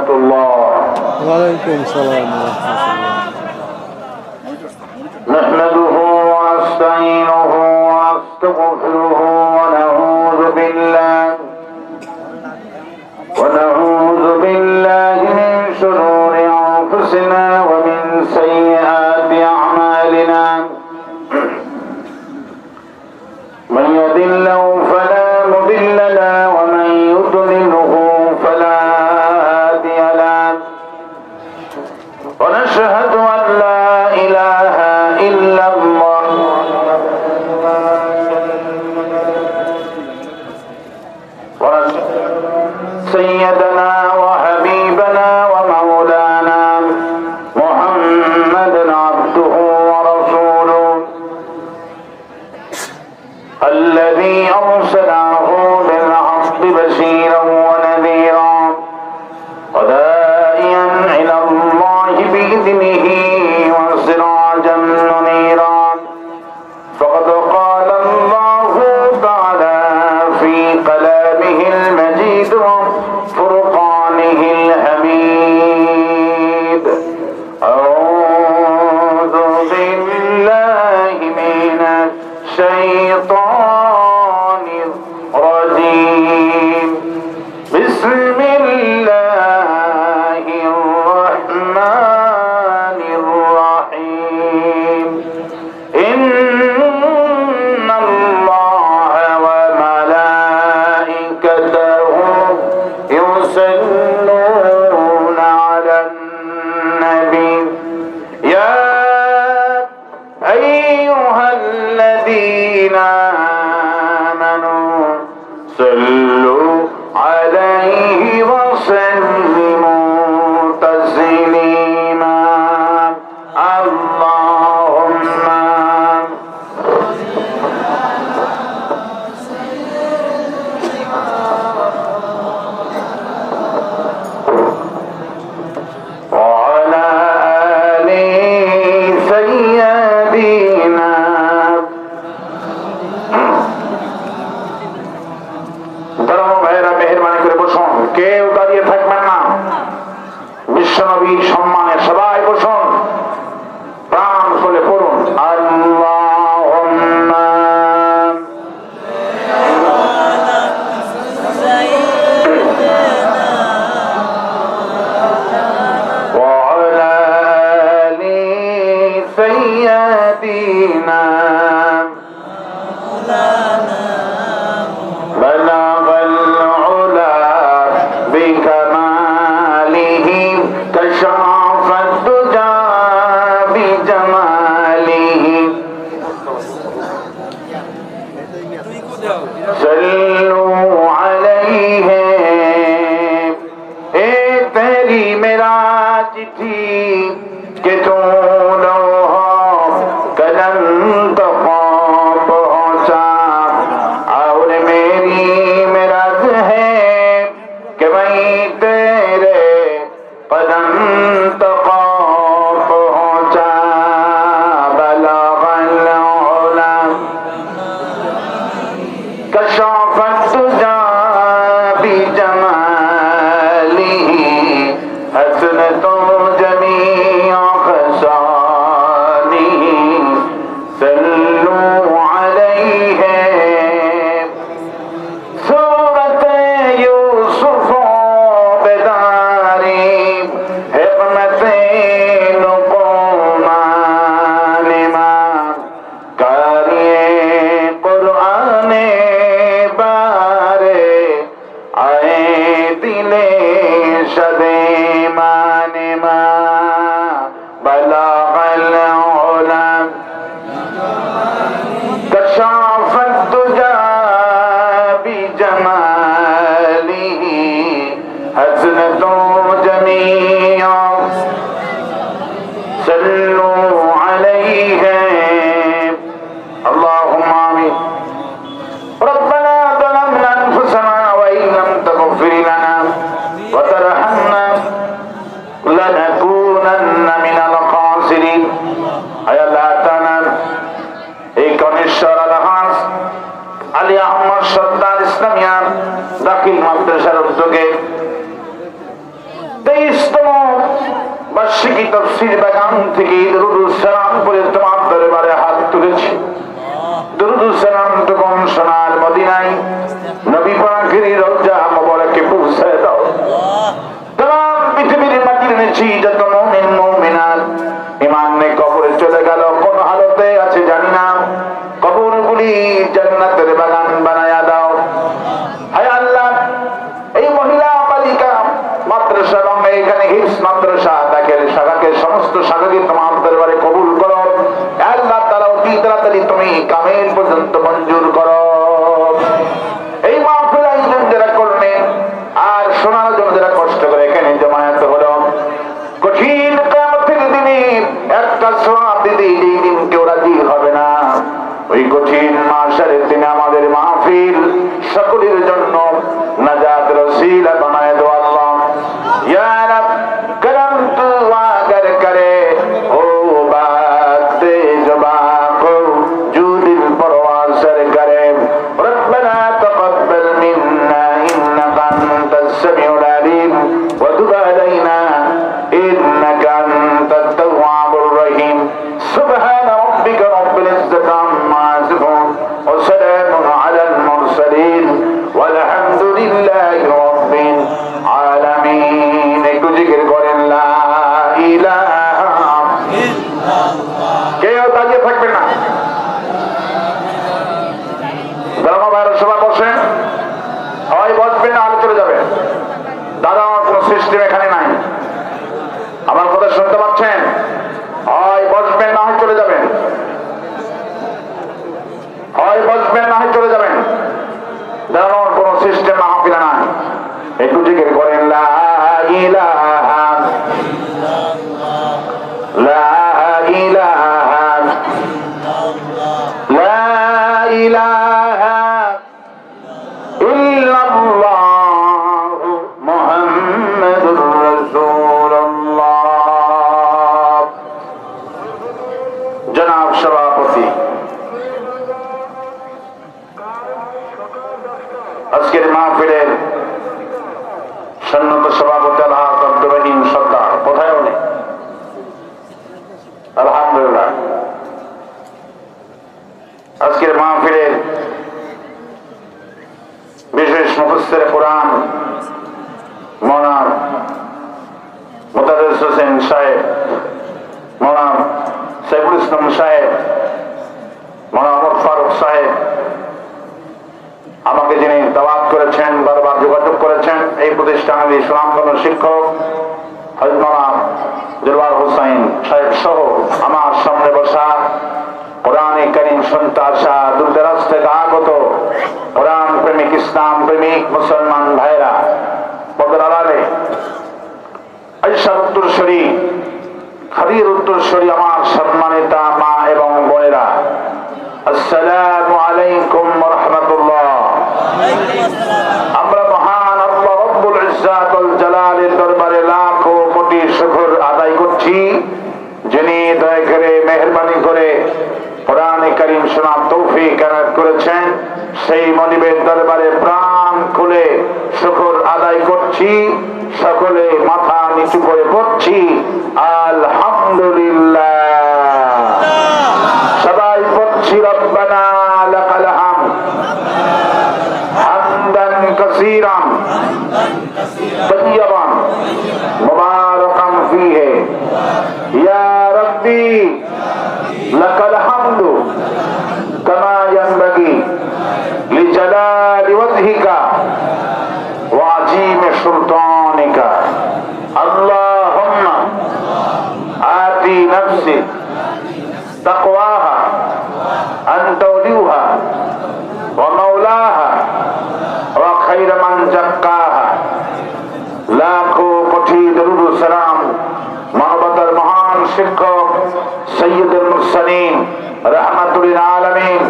الله. وعليكم السلام ورحمة الله. نحمده ونستعينه ونستغفره ونعوذ بالله من شرور أنفسنا ومن سيئات أعمالنا. من يهد الله فلا مضل له ومن يضلله فلا هادي له. ونشهد أن لا إله إلا الله سيدنا وحبيبنا ومولانا محمد عبده ورسوله الذي أرسله بالحق بشيرا ونذيرا وداعيا إلى الله بإذنه وسراجا منيرا. فقد قال الله تعالى في كلامه المجيد وفرقانه الحميد. أعوذ بالله من الشيطان الرجيم. بسم الله الرحمن الرحيم. إن الله وملائكته يصلون على النبي يا أيها الذين آمنوا صلوا عليه وسلموا تسليما. اللهم وعلى آل سيدنا. ধর্ম ভাইয়েরা মেহেরবানি করে বসুন, কেউ দাঁড়িয়ে থাকবেন না। বিশ্বনবীর সম্মানে সবাই বসুন, প্রাণ খুলে পড়ুন আল্লাহুম্মা وعلى آل سيدنا. بلغ العلا بكماله كشف الدجى بجماله. صلوا عليه. اے تیری میرا چٹھی کہ تو لوہا قلم تک پہنچا اور میری مرض ہے کہ میں تیرے قدم تک پہنچا. بلغ العلا كشف الدجى بجماله حسنة جميع خصاله. صلوا عليه. سورة يوسف بداري حكمة لقمان ما قاری قرآن بارے آئے دلے شدے مان ما. بلغ العلا كشف الدجى بجماله حسنة جميع. صلوا عليه. اللهم آمين. ربنا ظلمنا أنفسنا وإن لم تغفر لنا وترحمنا لنكونن من الخاسرين. أي الله تعالى এই কনেশ্বর আলহাস আলী আহমদ সর্দার ইসলামিয়া দাখিল মাদ্রাসার উদ্যোগে তাফসীর বাগান থেকে দুরূদুস সালাম পড়ে তোমার দরবারে হাত তুলেছি। দুরূদুস সালাম তখন সোনার মদিনায় নবী পাকের রওজা মোবারকে পৌঁছায় দাও। তাম পৃথিবীর মাটির নিচে যত মুমিন মুমিনাত ঈমান নিয়ে কবরে চলে গেল, কোন হালতে আছে জানি না, কবরগুলি জান্নাতের বাগান বানায়া দাও। হায় আল্লাহ, এই মহিলা বালিকা মাদ্রাসা এবং এইখানে হিফজ মাদ্রাসা তাকে শাখাকে সমস্ত শাখাকে তোমার দরবারে কবুল করো। আল্লাহ তাআলা অতি তাড়াতাড়ি তুমি কামেল পর্যন্ত মঞ্জুর করো। এই মাহফিল আয়োজন যারা করলেন আর শোনার জন্য যারা কষ্ট করে এখানে জমায়েত হলো, কঠিন কিয়ামতের দিনে একটা সওয়াব দিতে যেই দিন কেউ রাজি হবে না, ওই কঠিন মাহশারের দিনে আমাদের মাহফিল সকলের জন্য নাজাত রসিলা বানায় দাও আল্লাহ। ইয়া রব করম তু আগার করে ও বাতে জবা কো জুদিল পরওয়াসর করে। রব্বানা তাকাব্বাল মিন্না ইন্নাকা আনতাস সামিউল আলিম ওয়া তুব আলাইনা ইন্নাকা আনতাত তাওয়াবুর রহিম। সুবহানা রাব্বিকা রাব্বিল ইজ্জাতি আম্মা ইয়াসিফুন ওয়া সালামুন আলাল মুরসালিন ওয়ালহামদুলিল্লাহি রাব্বিল আলামিন। একটু জিকির করেন লা ইলাহা ইল্লাল্লাহ। কেউ দাঁড়িয়ে থাকবে না, ধর্মবাহির সভা বসেন, হয় বসবেন না হলে চলে যাবে। দাদা আমার কোন সিস্টেম এখানে নাই, আমার কথা শুনতে পাচ্ছেন? হয় বসবেন না হয় চলে যাবেন, হয় বসবেন না হয় চলে যাবেন। দাঁড়ানোর কোন সিস্টেম মাহফিলে নাই। একটু জিকির করেন লা ইলাহা লা ইলাহা লা ইলাহা ইল্লাল্লাহ মুহাম্মাদুর রাসূলুল্লাহ। জনাব সভাপতি, আজকের মাহফিলের সন্ন্যত সভাপতি আলহাজ আব্দুর রহিম সরকার কোথায় উনি? আলহামদুলিল্লাহ। আজকের মাহফিলের বিশেষ মুফাসসির কুরআন মাওলানা মুতাদারিস হোসেন সাহেব, মাওলানা সাইফুল ইসলাম সাহেব, মাওলানা ওমর ফারুক সাহেব আমাকে যিনি দাওয়াত করেছেন, বারবার যোগাযোগ করেছেন, এই প্রতিষ্ঠানের সুনামধন্য শিক্ষক হযরত মাওলানা দিলওয়ার হোসেন সাহেব সহ আমার সামনে বসা কোরআনে কারীম শুনতে আসা দূরদরাজ থেকে আগত কোরআন প্রেমিক, ইসলাম প্রেমিক মুসলমান ভাইরা, পদের আড়ালে আয়েশার উত্তরসূরি, খাদির উত্তরসূরি আমার সম্মানিতা মা এবং বোনেরা, আসসালামু আলাইকুম ওয়া রাহমাতুল্লাহ। আমরা মহান আল্লাহ রব্বুল ইজ্জাত ওয়াল জালালের দরবারে লাখো কোটি শুকর আদায় করছি, যিনি দয়া করে মেহেরবানি করে কোরআনে কারীম শোনার তৌফিক এনায়েত করেছেন। সেই মনিবের দরবারে প্রাণ খুলে শুকর আদায় করছি, সকলে মাথা নিচু করে পড়ছি আলহামদুলিল্লাহ। সবাই পড়ছি রব্বানা লাকাল হামদ হামদান কাসীরান তাইয়্যিবান মুবারাকান ফীহি ইয়া রাব্বি লাকাল হামদু কামা ইয়ানবাগি লিজালালি ওয়াজহিকা ওয়া আযীমি সুলতানিকা। আল্লাহুম্মা আতি নাফসি তাকওয়াহা আনতা ওলিয়ুহা ওয়া মাওলাহা ওয়া খায়রা মান যাক্কাহা। লাখো কোটি দরুদ ও সালাম মানবতার মহান শিক্ষক সৈয়দুল মুরসালিন রাহমাতুল আলামিন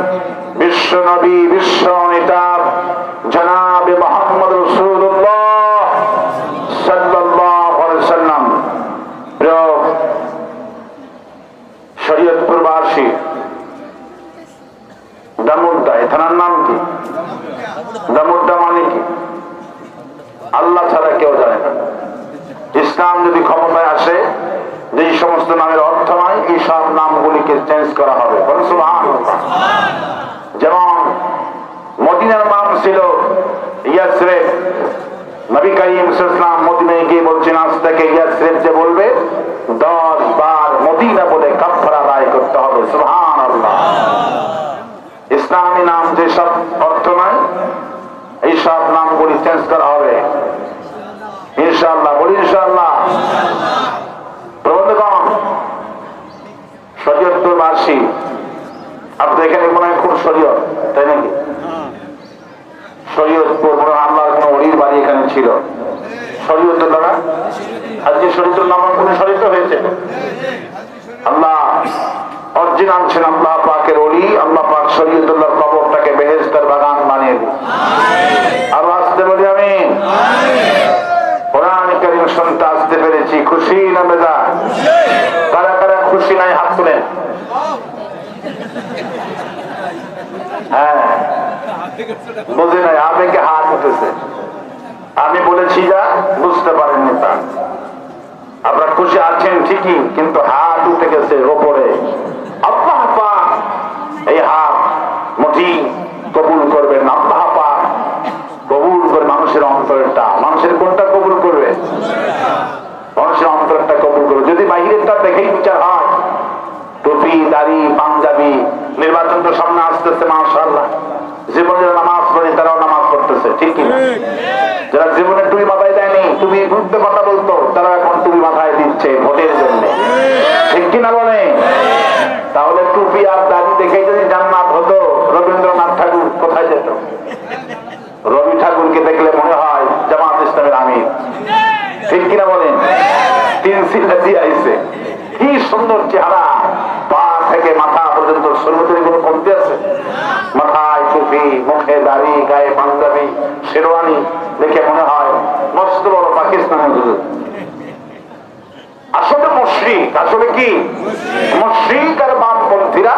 বিশ্ব নবী, বিশ্ব নেতা জনাবে মুহাম্মদ রাসূলুল্লাহ সাল্লাল্লাহু আলাইহি ওয়াসাল্লাম। শরীয়তপুরবাসী দামুদ্দা, এ থানার নাম কি? দামুদ্দা মানে কি? আল্লাহ ছাড়া কেউ জানে না। ইসলাম যদি ক্ষমতায় আসে, যেই সমস্ত নামের অর্থ নয়, এই সব নামগুলিকে চেঞ্জ করা হবে। সুবহানাল্লাহ। যেমন মদিনার নাম ছিল ইয়াসরিব, নবী করিম সাল্লাল্লাহু আলাইহি ওয়াসাল্লাম মদিনায় গিয়ে বলছেন আজ থেকে ইয়াসরিব যে বলবে 10 বার মদিনা বলে কাফারা আদায় করতে হবে। সুবহানাল্লাহ। ইসলামী নাম যে সব অর্থ নয়, এই সব নামগুলি চেঞ্জ করা হবে ইনশাআল্লাহ। বলি ইনশাআল্লাহ। প্রবন্ধগণ, শরীয়তুল মাসি আপনাদের এখানে মনে হয় খুব শরীয়ত, তাই নাকি? শরীয়তপুর মনে হয় আল্লাহর কোন ওলির বাড়ি এখানে ছিল। শরীয়তুল্লাহ আজকে শরীয়তুল্লাহ নাম কোন শরীয়ত হয়েছে? আল্লাহ অরিজিনাল ছিলেন আল্লাহ পাকের ওলি। আল্লাহ পাক শরীয়তুল্লাহর কবরটাকে বেহেশতের বাগান বানিয়ে দিন। আর আসতে বলি আমি কোরআন কারীম শুনতে আসতে পেরেছি, খুশি না বেজা? কারা কারা খুশি নাই হাত তুলেন। হ্যাঁ, বুঝি নাই, আবেগে হাত উঠেছে। আমি বলেছি যা বুঝতে পারেননি তা। আপনারা খুশি আছেন ঠিকই, কিন্তু হাত উঠে গেছে ওপরে। আল্লাহ পাক এই হাত মুঠি কবুল করবেন। আল্লাহ পাক কবুল করে মানুষের অন্তরটা। মানুষের কোনটা কবুল করবে? মানুষের অন্তরটা কবুল করবে। যদি বাহিরেরটা দেখেই বিচার হয়, টুপি দাড়ি পাঞ্জাবি, নির্বাচন তো সামনে আসতেছে মাশাআল্লাহ, জীবনে যারা নামাজ পড়ে তারাও নামাজ পড়তেছে, ঠিক কি? যারা জীবনে টুপি মাথায় দেয়নি, টুপি ঘুরতে কথা বলতো, তারা এখন টুপি মাথায় দিচ্ছে ভোটের জন্য, ঠিক কিনা বলে? তাহলে টুপি আর দাড়ি দেখেই যদি জান্নাত হতো, রবীন্দ্রনাথ ঠাকুর কোথায় যেত? রবি ঠাকুরকে দেখলে মনে হয় জামাত ইসলামের আমির, ঠিক কিনা বলেন? 3 সিলা দিয়ে আইছে, কি সুন্দর চেহারা, পা থেকে মাথা পর্যন্ত শরীরের কোনো কমতি আছে? মাথায় টুপি, মুখে দাড়ি, গায়ে পাঞ্জাবি শেরওয়ানি, দেখে মনে হয় মস্ত বড় পাকিস্তানের হুজুর। আসলে মুশরিক, আসলে কি মুশরিক আর বামপন্থীরা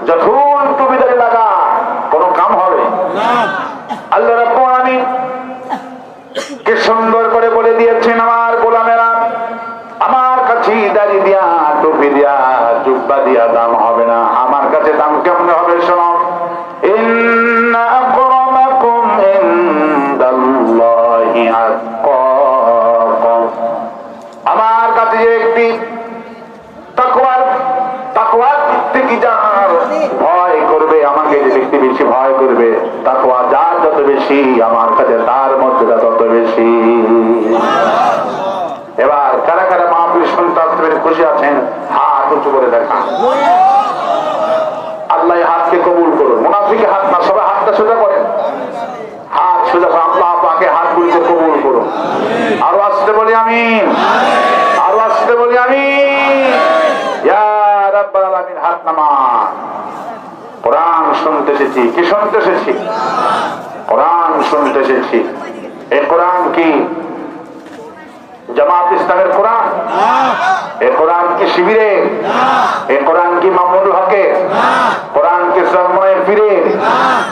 যখন টুপি দাড়ি লাগা কোনো কাম হবে না। আল্লাহ রাব্বুল আলামিন কি সুন্দর করে বলে দিয়েছেন, আমার গোলামেরা আমার কাছে দাড়ি দিয়া টুপি দিয়া জুব্বা দিয়া দাম হবে না। আমার কাছে দাম কেমন হবে শোনো। ইন্না আকরামাকুম ইনদাল্লাহি আতকাকুম। আমার কাছে যে একটি তাকওয়ার থেকে যার ভয় করবে, আমাকে যে ব্যক্তি বেশি ভয় করবে, তাকওয়া যার যত বেশি আমার কাছে তার মর্যাদা তত বেশি। এবার কারা কারা মাহফিল শুনতে আসতে পেরে খুশি আছেন? হাত উঁচু করে দেখা। আল্লাহ হাতকে কবুল করুন। মুনাফিকের হাত না, সবাই হাতটা সোজা করেন, হাত সোজা করে। আল্লাহ পাকে হাতগুলিকে কবুল করুন। আরো আসতে বলি আমিন, আরো আসতে বলি আমিন। ইয়া রাব্বাল আলামিন, হাত নামান। কোরআন শুনতে এসেছি। কি শুনতে এসেছি? কোরআন শুনতে এসেছি। এই কোরআন কি জামাত ইসলামের কোরআন? এই কোরআন কি শিবিরে? এই কোরআন কি মামুনুল হকে? কোরআন কি সরময়ে পীরে?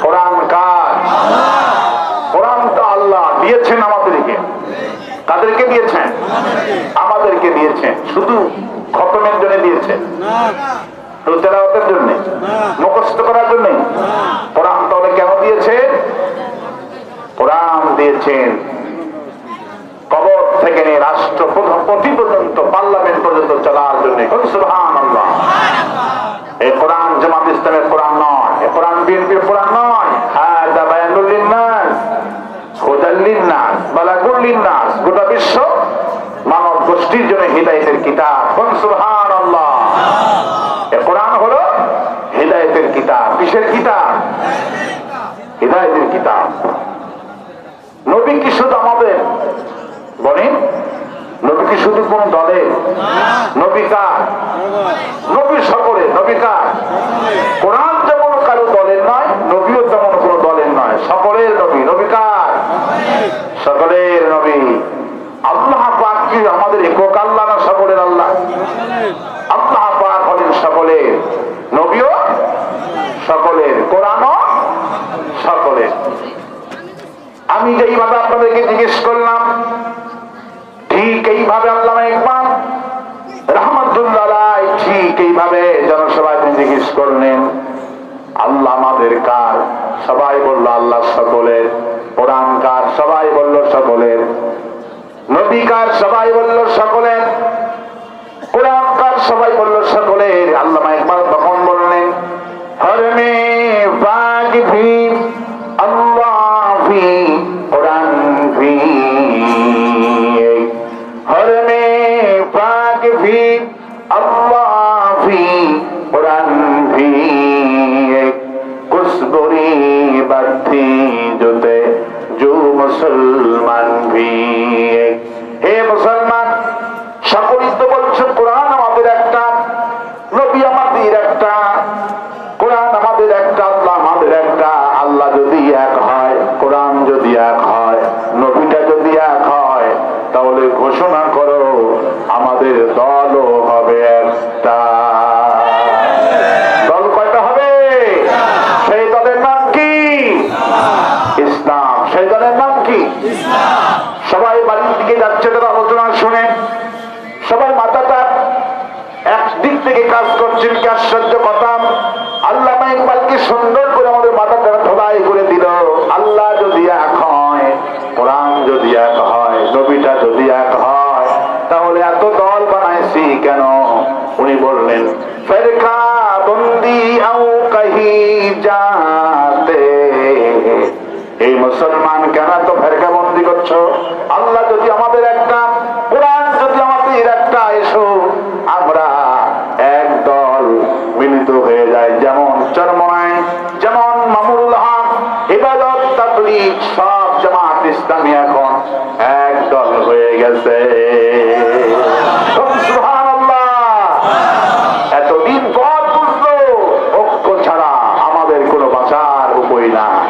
কোরআন কার? কোরআন তো আল্লাহ দিয়েছেন আমাদেরকে। কাদেরকে দিয়েছেন? আমাদেরকে দিয়েছেন। শুধু খতমের জন্য দিয়েছেন? শুধু তেলাওয়াতের জন্য, মুখস্থ করার জন্য? কোরআন তাহলে কেন দিয়েছেন? কোরআন দিয়েছেন কবর থেকে নিয়ে রাষ্ট্রপতি পর্যন্ত, পার্লামেন্ট পর্যন্ত চলার জন্য। সুবহানাল্লাহ। এই কোরআন জামাত ইসলামের কোরআন নয়, এই কোরআন বিএনপির কোরআন নয়। হাযা বায়ানুল লিন্নাস হুদাল লিন্নাস বালাগুল লিন্নাস। গোটা বিশ্ব মানব গোষ্ঠীর জন্য হিদায়াতের কিতাব। সুবহানাল্লাহ। এই কোরআন হলো হিদায়াতের কিতাব। কিসের কিতাব? হিদায়াতের কিতাব। নবী কি শুধু আমাদের বলেন? নবী কি শুধু কোন দলে? নবী কার? নবী সকলে। নবী কার? কোরআন যেমন কারো দলের নয়, নবীও তেমন কোন দলের নয়, সকলের নবী। নবী কার? সকলের নবী। আল্লাহ পাক কি আমাদের একক আল্লাহ না সকলের আল্লাহ? আল্লাহ পাক হলেন সকলের, নবীও সকলের, কোরআনও সকলের। আমি যেইভাবে আপনাদেরকে জিজ্ঞেস করলাম, ঠিক এইভাবে আল্লামা ইকবাল রাহমাতুল্লাহ জিজ্ঞেস করলেন, আল্লাহ আমাদের কার? সবাই বলল আল্লাহ সকলের। কোরআন কার? সবাই বলল সকলের। নবী কার? সবাই বলল সকলের। কোরআন কার? সবাই বলল সকলের। আল্লামা ইকবাল তখন বললেন, হরমে পাক ভি আল্লাহ ভি কোরআন ভি, হরমে পাক ভি আল্লাহ ভি কোরআন ভি, কুসবুরি বাতি জুতে জো মুসলমান ভি। হে মুসলমান, সকলেই তো বলছে কোরআন আমাদের একটা, নবী আমাদের একটা, কোরআন আমাদের একটা, আল্লাহ আমাদের একটা। আল্লাহ যদি এক হয়, কোরআন যদি এক হয়, নবীটা যদি এক হয়, তাহলে ঘোষণা করো আমাদের দলও হবে একটা। দল কয়টা হবে? সেই দলের নাম কি? ইসলাম। সেই দলের নাম কি? সবাই বাড়ির দিকে যাচ্ছে, তারা আলোচনা শুনে সবাই মাথাটা একদিক থেকে কাজ করছেন। কি আশ্চর্য কথা! আল্লামা ইকবালকে সুন্দর করে আমাদের মাথাটা ঢোলাই করে দিল। আল্লাহ যদি এক হয়, কোরআন যদি এক হয়, নবীটা যদি এক হয়, তাহলে এত দল বানাইছি কেন? উনি বললেন, ফেরকা বন্দি আও কহি যাতে, এই মুসলমান কেন তো ফেরকা বন্দি করছো? আল্লাহ যদি আমাদের একটা, কোরআন যদি আমাদের একটা, এসো আমরা এক দল মিলিত হয়ে যায়। যেমন চরমনায়, যেমন মামুনুল হক, ইবাদত, তাবলীগ, সব জামাত ইসলামী এখন এক দল হয়ে গেছে। সুবহানাল্লাহ! এতদিন পর বুঝলো ঐক্য ছাড়া আমাদের কোনো বাঁচার উপায় নাই।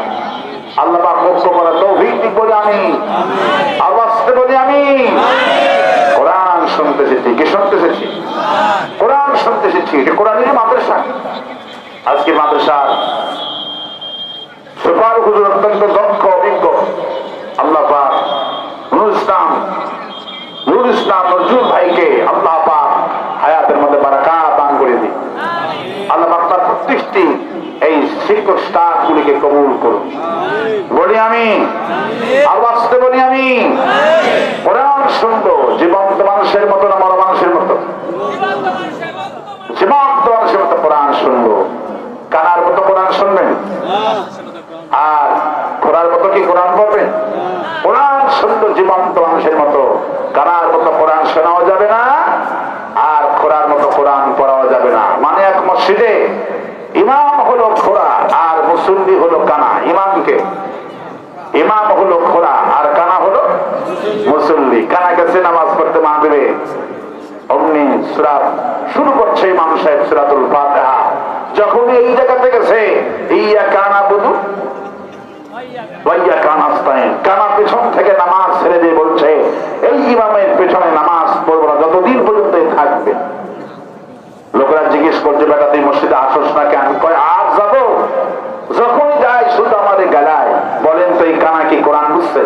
আল্লাহ পাক ঐক্য করার তৌফিক দিক বলে আমি, আর বাঁচতে বলি আমি। কোরআন শুনতে এসেছি। কে শুনতে এসেছি? কোরআন শুনতে এসেছি। এটা কোরআনের মাদ্রাসা। আজকে মাদ্রাসার সুপার হুজুর অত্যন্ত দক্ষ, অভিজ্ঞ। আল্লাহ পাক নুরুল ইসলাম নজরুল ভাইকে আল্লাহ পাক হায়াতের মধ্যে বারাকাত দান করে দিন। আল্লাহ পাক তার প্রত্যেকটি এই শিক্ষক স্টাফ গুলিকে কবুল করুন বলি আমি, আর বাঁচতে বলি আমি। কোরআন শুনবো জীবন্ত মানুষের মতো না মরা মানুষের মতো? জীবন্ত মানুষের মতো কোরআন শুনবো। কানার মতো কোরআন শুনবেন আর খোরার মতো কি কোরআন পড়বেন? কোরআন শুনবো জীবন্ত মানুষের মতো। কানার মতো কোরআন শোনাও যাবে না, আর খোরার মতো কোরআন পড়াও যাবে না। মানে এক মসজিদে ইমাম হলো খোরা আর মুসল্লি হলো কানা। ইমামকে ইমাম হলো খোরা আর কানা হলো মুসল্লি। কানা গেছে নামাজ পড়তে মাগরিবে, অমনি সূরা শুরু করছে ইমাম সাহেব সূরাতুল ফাতিহা। যখন এই জায়গাতে গেছে ইয়াকা নাবুদু ওয়া ইয়াকা নাস্তাইন, কানা পেছন থেকে নামাজ ছেড়ে দিয়ে বলছে এই ইমামের পেছনে নামাজ পড়বো না যতদিন পর্যন্ত থাকবে। লোকেরা জিজ্ঞেস করছে, বেটা তুই মসজিদে আসোস না কেন? কয় আজ যাবো, যখন যাই শুধু আমাদের গালায়। বলেন তো এই কানা কি কোরআন বুঝছে?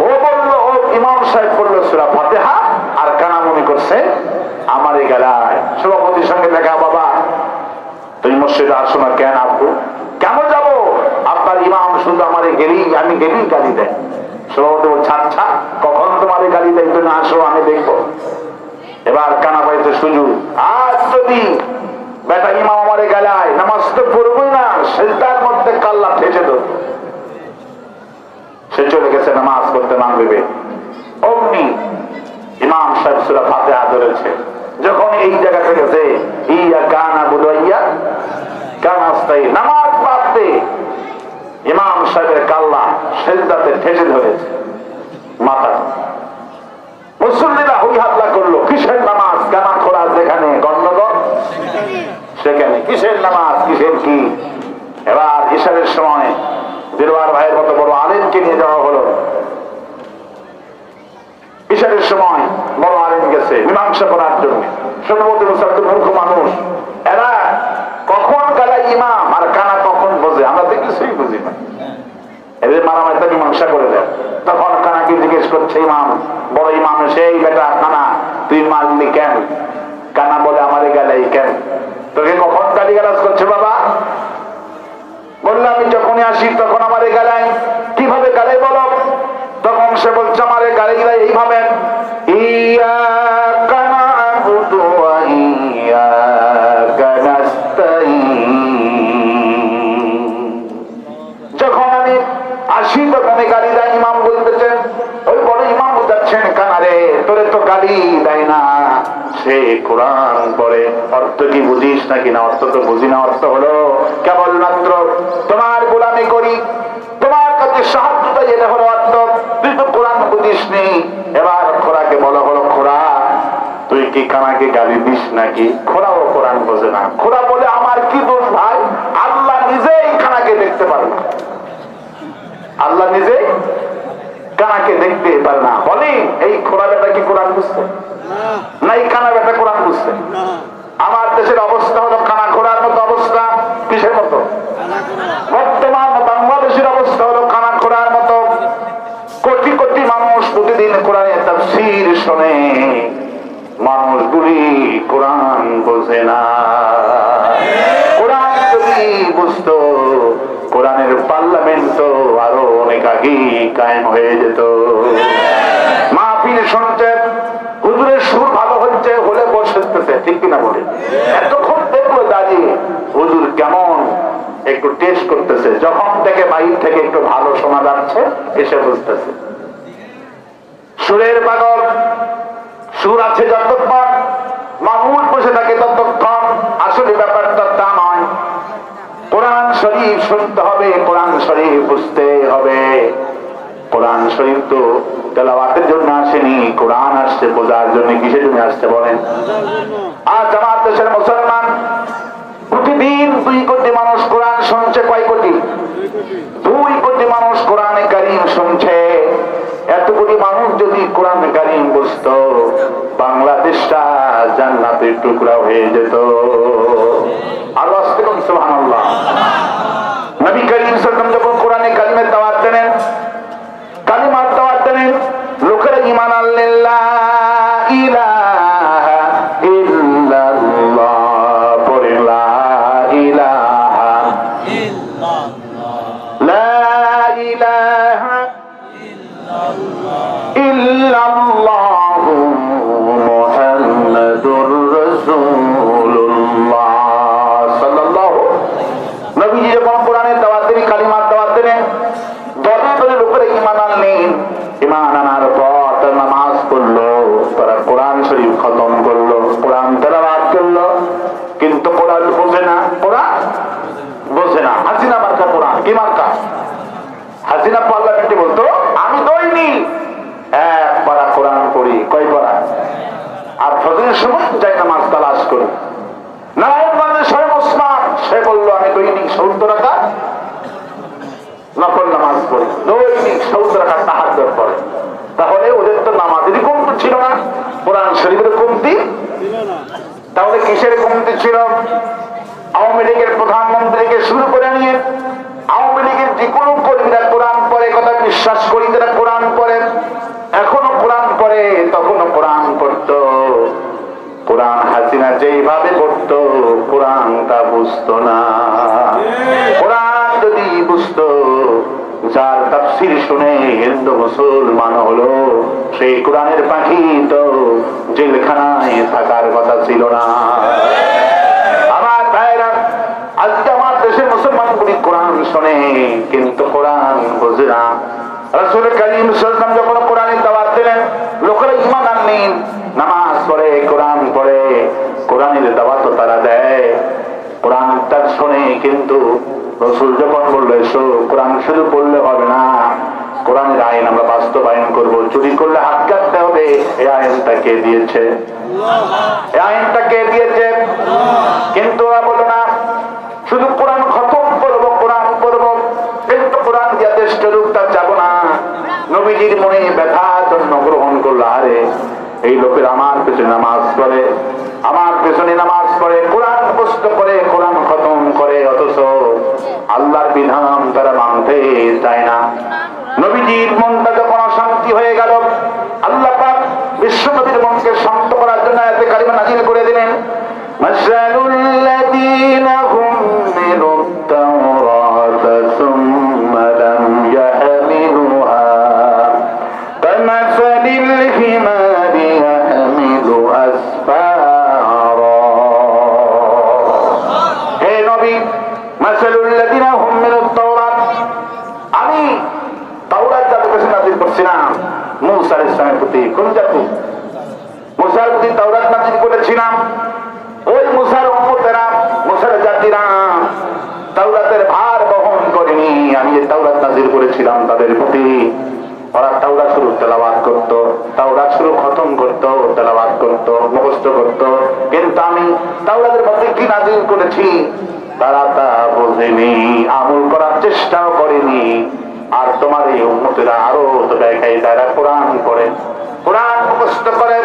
ও বললো, ও ইমাম সাহেব বললো সূরা ফাতিহা, আর কানা মনে করছে আমার এই গালায়। সভাপতির সঙ্গে দেখা, বাবা তুমি মসজিদে আসো না কেন? আব্বু কেন যাবো? আপনার ইমাম শুধু আমার আমি গেলেই গালি দেয়। সভাপতি বলছে আচ্ছা, কখন তোমার গালি দেয়? তুমি আসো, আমি দেখবো। এবার কানা পাইতে সুযোগ, আজ যদি বেটা ইমাম আমারে গালায়, নামাজ তো পড়বই না, সেজদার মধ্যে কাল্লা ঠেসে দেব। সে চলে গেছে নামাজ পড়তে মাগরিবে। অমনি ইমাম সাহেব সূরা ফাতিহা ধরেছে। যখন এই জায়গাতে গেছে ইয়াকা নাবুদু ওয়া ইয়াকা নাস্তাইন, নামাজ পড়তে ইমাম সাহেবের কাল্লা সেজদাতে ঠেসে ধরেছে মাথা। মুসল্লিরা হই হাল্লা করলো, কিসের নামাজ? কানা খোলা যেখানে গন্ডগোল সেখানে কিসের নামাজ, কিসের কি? এবার ইশারের সময় দিলওয়ার ভাইয়ের মতো বড় আলেমকে নিয়ে যাওয়া হলো। ইশারের সময় বড় আলেম গেছে মীমাংসা করার জন্য। সভাপতি মুসাদ্দ মূর্খ মানুষ, এরা কখন গালা ইমাম আর কানা কখন বোঝে? আমরা তো কিছুই বুঝি না। এদের মারামারিটা মীমাংসা করে দেয়। তখন কানাকে জিজ্ঞেস করছে ইমাম, বড় ইমাম, সেই বেটা কানা তুই মারলি কেন? কানা বলে আমারে গালাই কেন? তোকে কখন গালিগালাজ করছে বাবা? বললাম আমি যখনই আসি তখন আমারে গালায়। কিভাবে গালে বলো? তখন সে বলছে আমারে গালি গালাই এইভাবে, ইয়াকা না'বুদু ওয়া ইয়াকা নাস্তাঈন। যখন আমি আসি তখন গালি দেয়। ইমাম বলতেছেন, ওই বড় ইমাম বুঝাচ্ছেন, কানারে তোরে তো গালি দেয় না, সে কোরআন পড়ে। অর্থ কি বুঝিস নাকি? না, অর্থ তো বুঝি না। অর্থ হলো কেবলমাত্র তোমার গোলামি করি, তোমার কাছে সাহায্য পাই, এটা হলো অর্থ। তুই তো কোরআন বুঝিস নি। এবার খোরাকে বলা হলো, খোরা তুই কি কানাকে গালি দিস নাকি? খোরাও কোরআন বোঝে না। খোরা বলে আমার কি দোষ ভাই? আল্লাহ নিজেই কানাকে দেখতে পারে না। আল্লাহ নিজেই কানাকে দেখতে পারে না। বলি এই খোরা বেটা কি কোরআন বুঝছে না? এই কানা বেটা কোরআন বুঝছে? আমার দেশের অবস্থা হলো কানা খোরার মতো অবস্থা। কিসের মতো? বর্তমান বাংলাদেশের অবস্থা হলো কানা খোরার মতো। কোটি কোটি মানুষ প্রতিদিন কোরআনের তাফসীর শোনে, মানুষগুলি কোরআন বোঝে না। কোরআন যদি বুঝতো, কোরআনের পার্লামেন্ট তো আরো অনেক আগেই কায়েম হয়ে যেত। মাহফিল শুনছে, হুজুরের সুর ভালো হচ্ছে হলে বসতেছে, ঠিক কিনা বলে? এতক্ষণ দেখলো দাঁড়িয়ে হুজুর কেমন একটু টেস্ট করতেছে। যখন থেকে বাইর থেকে একটু ভালো শোনা যাচ্ছে, এসে বুঝতেছে সুরের পাগল। সুর আছে যতক্ষণ, মানুষ বসে থাকে ততক্ষণ। আসলে ব্যাপারটা তা নয়। কোরআন শরীফ শুনতে হবে, কোরআন শরীফ বুঝতে হবে। কোরআন শরীফ তো তেলাওয়াতের জন্য আসেনি, কোরআন আসছে বোঝার জন্য। কিসের জন্য আসছে বলেন? আজ আমার দেশের মুসলমান প্রতিদিন 2 কোটি মানুষ কোরআন শুনছে। কয় কোটি? 2 কোটি মানুষ কোরআনে কারীম শুনছে। এত কোটি মানুষ যদি কোরআন কারীম বুঝতো, বাংলাদেশটা জান্নাতের টুকরা হয়ে যেত। আর আস্তে কোন সুবহানাল্লাহ। নবী করিম সাল্লাল্লাহু আলাইহি ওয়াসাল্লাম যখন কোরআনে কালিমার দাওয়াত দেন, কালিমার দাওয়াত দেন, লোকেরা ঈমান আনলেন, লা ইলাহা ইল্লাল্লাহ পড়েন, লা ইলাহা ইল্লাল্লাহ, লা ইলাহা ইল্লাল্লাহু মুহাম্মাদুর রাসূলুল্লাহ সাল্লাল্লাহু। নবীজি যখন কোরআনের দাওয়াত দেন, কালিমার দাওয়াত দেন, দলে দলে লোকেরা ঈমান আনলেন। ঈমান আনার পর তারা নামাজ পড়লো, তারা কোরআন শরীফ খতম করলো, কোরআন তেলাওয়াত করলো। কিন্তু কোরআন বোঝে না, কোরআন বোঝে না। হাসিনা মার্কা কোরআন। কি মার্কা? হাসিনা পার্লামেন্টে বলতো, আমি দৈনিক 1 পারা কোরআন পড়ি। কয় পারা? আর ফজরের সময় যাই নামাজ তালাশ করি। নারায়ণগঞ্জের শরীফ ওসমান, সে বললো আমি দৈনিক 70 রাকাত নফল নামাজ পড়ি, দৈনিক 70 রাকাত তাহাজ্জুদ পড়ে। তাহলে ওদের তো নামাজেরই কমতি ছিল না, কোরআন শরীফের কমতি ছিল না। তাহলে কিসের কমতি ছিল? আওয়ামী লীগের প্রধানমন্ত্রীকে শুরু করে নিয়ে আওয়ামী লীগের যে কোনো কর্মীরা কোরআন পড়ে, কথা বিশ্বাস করি তারা কোরআন পড়ে, এখনো কোরআন পড়ে, তখনও কোরআন পড়তো। কোরআন হাসিনা যেইভাবে পড়তো, কোরআন তা বুঝতো না। কোরআন যদি বুঝতো, যার তাফসীর শুনে হিন্দু মুসলমান হলো, সেই কোরআনের পাখি তো জেলখানায় থাকার কথা ছিল না। আমার ভাইরা, আজকে আমার দেশের মুসলমানগুলি কোরআন শোনে কিন্তু কোরআন বোঝে না। রাসূল কারীম সাল্লাল্লাহু আলাইহি ওয়াসাল্লাম যখন কোরআনের দাওয়াত দিলেন, লোকেরা ঈমান আনলেন, নামাজ পড়ে, কোরআন পড়ে, কোরআনের দাওয়াতও তারা দেয়, কোরআন তার শোনে। কিন্তু রাসূল যখন বলল, এসো কোরআন শুধু পড়লে হবে না, কোরআনের আইন আমরা বাস্তবায়ন করব, চুরি করলে হাত কাটতে হবে, এই আইনটা কে দিয়েছে? এই আইনটা কে দিয়েছে? কিন্তু ওরা বলল না, শুধু কোরআন খতম করবো, কোরআন পড়বো, কিন্তু কোরআন দিয়া দেশ চলুক তা যাবো না। নবীজির মনে ব্যথা জন্য গ্রহণ করলো, আরে এই লোকের আমার পেছনে নামাজ পড়ে, আমার পেছনে নামাজ পড়ে, কোরআন মুখস্থ করে, কোরআন খতম করে, অথচ আল্লাহর বিধান তারা মানতে চায় না। নবীজির মনটা যখন অশান্তি হয়ে গেল, আল্লাহ পাক বিশ্ব নবীর মনকে শান্ত করার জন্য আয়াতে কারিমা নাযিল করে দিলেন, মাশাআল্লাহ الحمار يحمل أسفارا হে নবী মাসালুল লাযিনা হুম মিনাত তাওরাত আমি তাওরাত যাদের কাছে নাযিল করছিলাম মূসা আলাইহিস সালামের প্রতি কোন জাতি মূসার প্রতি তাওরাত নাযিল করেছিলাম ওই মূসার উম্মতেরা মূসার জাতিরা তাওরাতের ভার বহন করেনি আমি যে তাওরাত নাযিল করেছিলাম তাদের প্রতি ওরা তাওরাত শুরু তেলাওয়াত করত তাওরাত শুরু খতম করত তেলাওয়াত করত মুখস্থ করত কিন্তু আমি তাওরাতের মধ্যে কি নাযিল করেছি তারা তা বোঝেনি আমল করার চেষ্টাও করেনি আর তোমার এই উম্মতেরা আরো তো দেখাই তারা কোরআন করে কোরআন মুখস্থ করে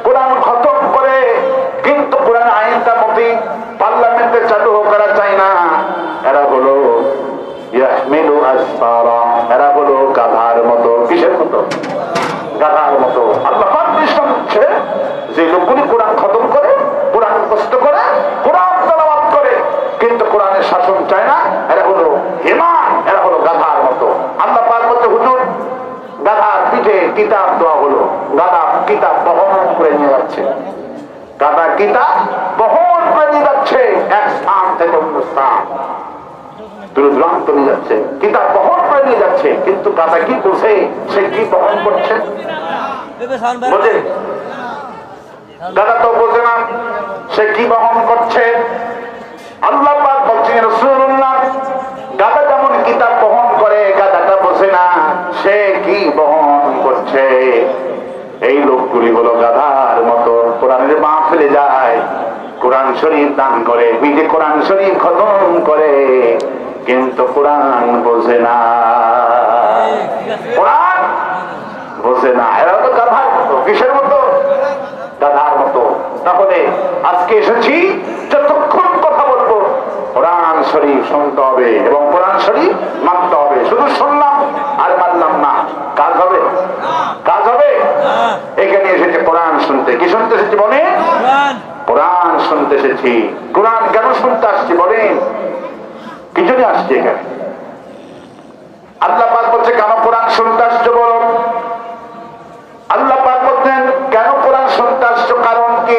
কোরআন খতম করে কিন্তু কোরআন আইনটা মতি পার্লামেন্টে চালু করা চায় না এরা হলো ইয়াহমিলু আসফারা এরা হলো গাধার মতো কিসের মতো গাধার মতো আল্লাহ পাক দৃষ্টান্ত দিচ্ছে যে লোকগুলি কোরআন খতম করে কোরআন মুখস্থ করে কোরআন তেলাওয়াত করে কিন্তু কোরআনের শাসন চায় না এরা হলো হিমান এরা হলো গাধার মতো আল্লাহ পাক বলতে হুজুর গাধার পিঠে কিতাব দেওয়া হলো গাধা কিতাব বহন করে নিয়ে যাচ্ছে গাধা কিতাব বহন করে নিয়ে যাচ্ছে এক স্থান থেকে অন্য স্থান দূরান্ত নিয়ে যাচ্ছে কিতাব বহন করে নিয়ে যাচ্ছে কিন্তু গাধা কি বোঝে সে কি বহন করছে বোঝে গাধা তো বোঝে না সে কি বহন করছে আল্লাহ পাক বলছেন রাসূলুল্লাহ গাধা যেমন কিতাব বহন করে গাধাটা বোঝে না সে কি বহন করছে এই লোকগুলি হলো গাধার মতো কোরআনের মাহফিলে যায় কোরআন শরীফ দান করে নিজে কোরআন শরীফ খতম করে কিন্তু কোরআন বোঝে না কোরআন বোঝে না এরা তো গাধার মতো কিসের মতো গাধার মতো তাহলে আজকে এসেছি যতক্ষণ কথা বলবো কোরআন শরীফ শুনতে হবে এবং কোরআন শরীফ মানতে হবে শুধু শুনলাম আর মানলাম না কাজ হবে কাজ হবে এখানে এসেছে কোরআন শুনতে কি শুনতে এসেছি বলে কোরআন শুনতে এসেছি কোরআন কেন শুনতে আসছি বলেন কি জন্য আসছি এখানে আল্লাহ পাক বলছে কেন কোরআন শুনতে আসছো বলো আল্লাহ পাক বলছেন কেন কোরআন শুনতে আসছো কারণ কি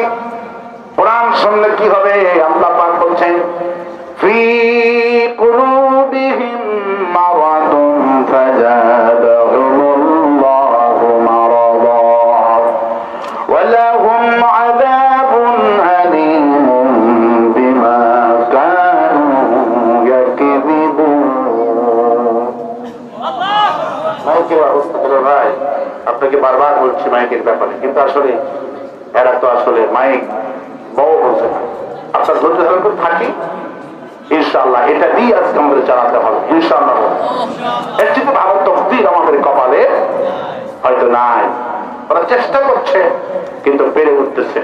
কোরআন শুনলে কি হবে আল্লাহ পাক বলছেন ফি কুলুবিহিম মারাদুন ফাজাদাহুমুল্লাহু মারাদা ওয়া লাহুম আযাবুন আলীমুন বিমা কানু ইয়াকযিবুন মাইকের অবস্থা হলো ভাই আপনাকে বারবার বলছি মাইকের ব্যাপারে কিন্তু আসলে এরা তো আসলে মাইক বউ বলছে না আপনার ধৈর্য ধারণ করে থাকি ইনশাআল্লাহ এটা দিয়ে আজকে আমাদের চালাতে হবে ইনশাআল্লাহ এর চেয়ে ভালো তকদির আমাদের কপালে হয়তো নাই ওরা চেষ্টা করছে কিন্তু পেরে উঠতেছে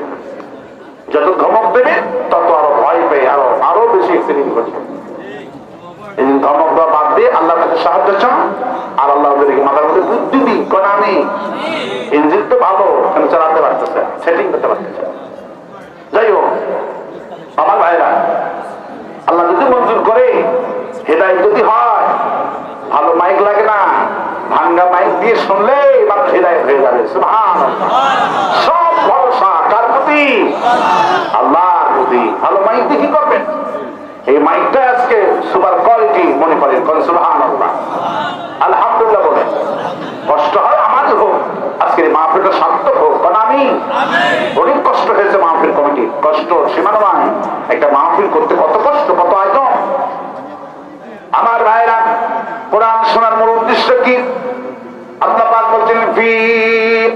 যত ধমক দেবে তত আরো ভয় পেয়ে আরো বেশি এক্সিডেন্ট করছে এই ধমক দেওয়া বাদ দিয়ে আল্লাহর কাছে সাহায্য চান আর আল্লাহ ওদেরকে মাথার মধ্যে বুদ্ধি দিই কোন আমি ইঞ্জিন তো ভালো কেন চালাতে পারতেছে সেটিং করতে পারতেছে যাই হোক আমার ভাইরা আল্লাহ যদি মঞ্জুর করে হেদায়েত যদি হয় ভালো মাইক লাগে না ভাঙ্গা মাইক দিয়ে শুনলে মানুষ হেদায়েত হয়ে যাবে সুবহানাল্লাহ সব ভরসা কার প্রতি আল্লাহর প্রতি ভালো মাইক দিয়ে কি করবেন এই মাইকটা আজকে সুপার কোয়ালিটি মনে করেন সুবহানাল্লাহ আলহামদুলিল্লাহ বলেন কষ্ট হয় আমাদের হোক আজকের মাহফিলটা সার্থক হোক কারণ আমি অনেক কষ্ট হয়েছে মাহফিল কমিটি কষ্ট সীমানা নয় একটা মাহফিল করতে কত কষ্ট কত আয়োজন আমার ভাইরা কোরআন শোনার মূল উদ্দেশ্য কি আল্লাহ পাক বলছেন ফি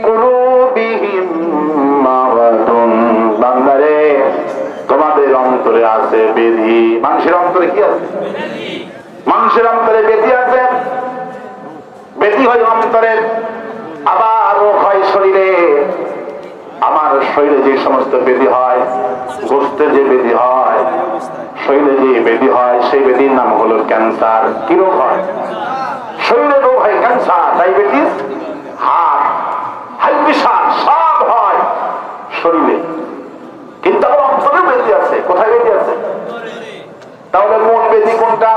কুলুবিহিম মারাদুন বান্দারে তোমাদের অন্তরে আছে বেধি মানুষের অন্তরে কি আছে মানুষের অন্তরে বেধি আছে বেধি হয় অন্তরে আবার রোগ হয় শরীরে আমার শরীরে যে সমস্ত বেধি হয় গোস্তে যে বেধি হয় শরীরে যে বেধি হয় সেই বেধির নাম হলো ক্যান্সার কি রোগ হয় শরীরে রোগ হয় cancer diabetes heart high pressure সব হয় শরীরে কিন্তু আবার অন্তরে বেধি আছে কোথায় বেধি আছে তাহলে মূল বেধি কোনটা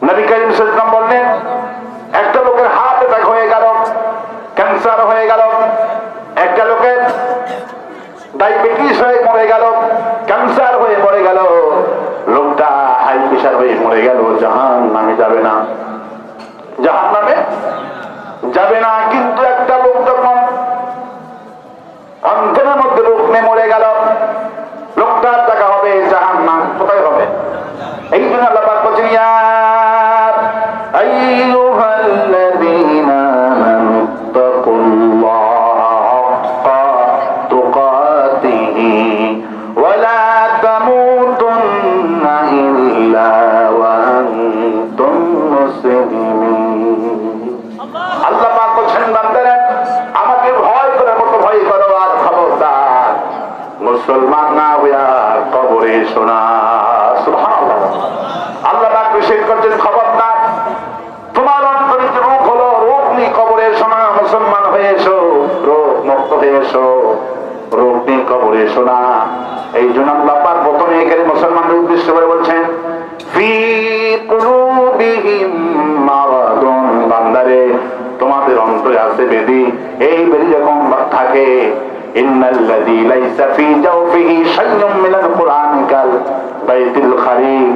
নবী করিম সাল্লাল্লাহু আলাইহি ওয়াসাল্লাম বললেন একটা লোকের হার্ট অ্যাটাক হয়ে গেল ক্যান্সার হয়ে গেল ডায়াবেটিস হয়ে মরে গেল, ক্যান্সার হয়ে মরে গেল, লোকটা হাই প্রেশার হয়ে মরে গেল, জাহান্নামে যাবে না, জাহান্নামে যাবে না। কিন্তু একটা লোক যখন অন্তরের মধ্যে রোগ নিয়ে মরে গেল, লোকটার জায়গা হবে জাহান্নাম। কোথায় হবে? এই জন্য আল্লাহ পাক বলেছেন, ইয়া আইয়ুহাল্লাযীনা আমানু তাকুল্লাহা হাক্কা তুকাতিহি ওয়া লা তামুতুন্না ইল্লা ওয়া আনতুম মুসলিমিন। আল্লাহ পাক বলেন, বান্দারা আমাকে ভয় করার মতো ভয় করো, আর খবরদার মুসলমান না হইয়া কবরে শোনা। সুবহানাল্লাহ। আল্লাহ পাক নিষেধ করছেন, খবরদার তোমার অন্তরে যে রোগ হলো, রোগ নিয়ে কবরে শোনা। মুসলমান হয়ে এসো, রোগ মুক্ত হয়ে এসো, রোগ নিয়ে কবরে শোনা। এই জন্য আল্লাহ পাক প্রথমে এখানে মুসলমানদের উদ্দেশ্য করে বলছেন, ফি কুলুবিহিম মারাদুন, বান্দারে তোমাদের অন্তরে আছে ব্যাধি। এই ব্যাধি যখন থাকে, ইন্নাল্লাযী লাইসা ফি জাওফিহি শাইউম মিনাল কুরআনি কাল বাইতুল খারিব,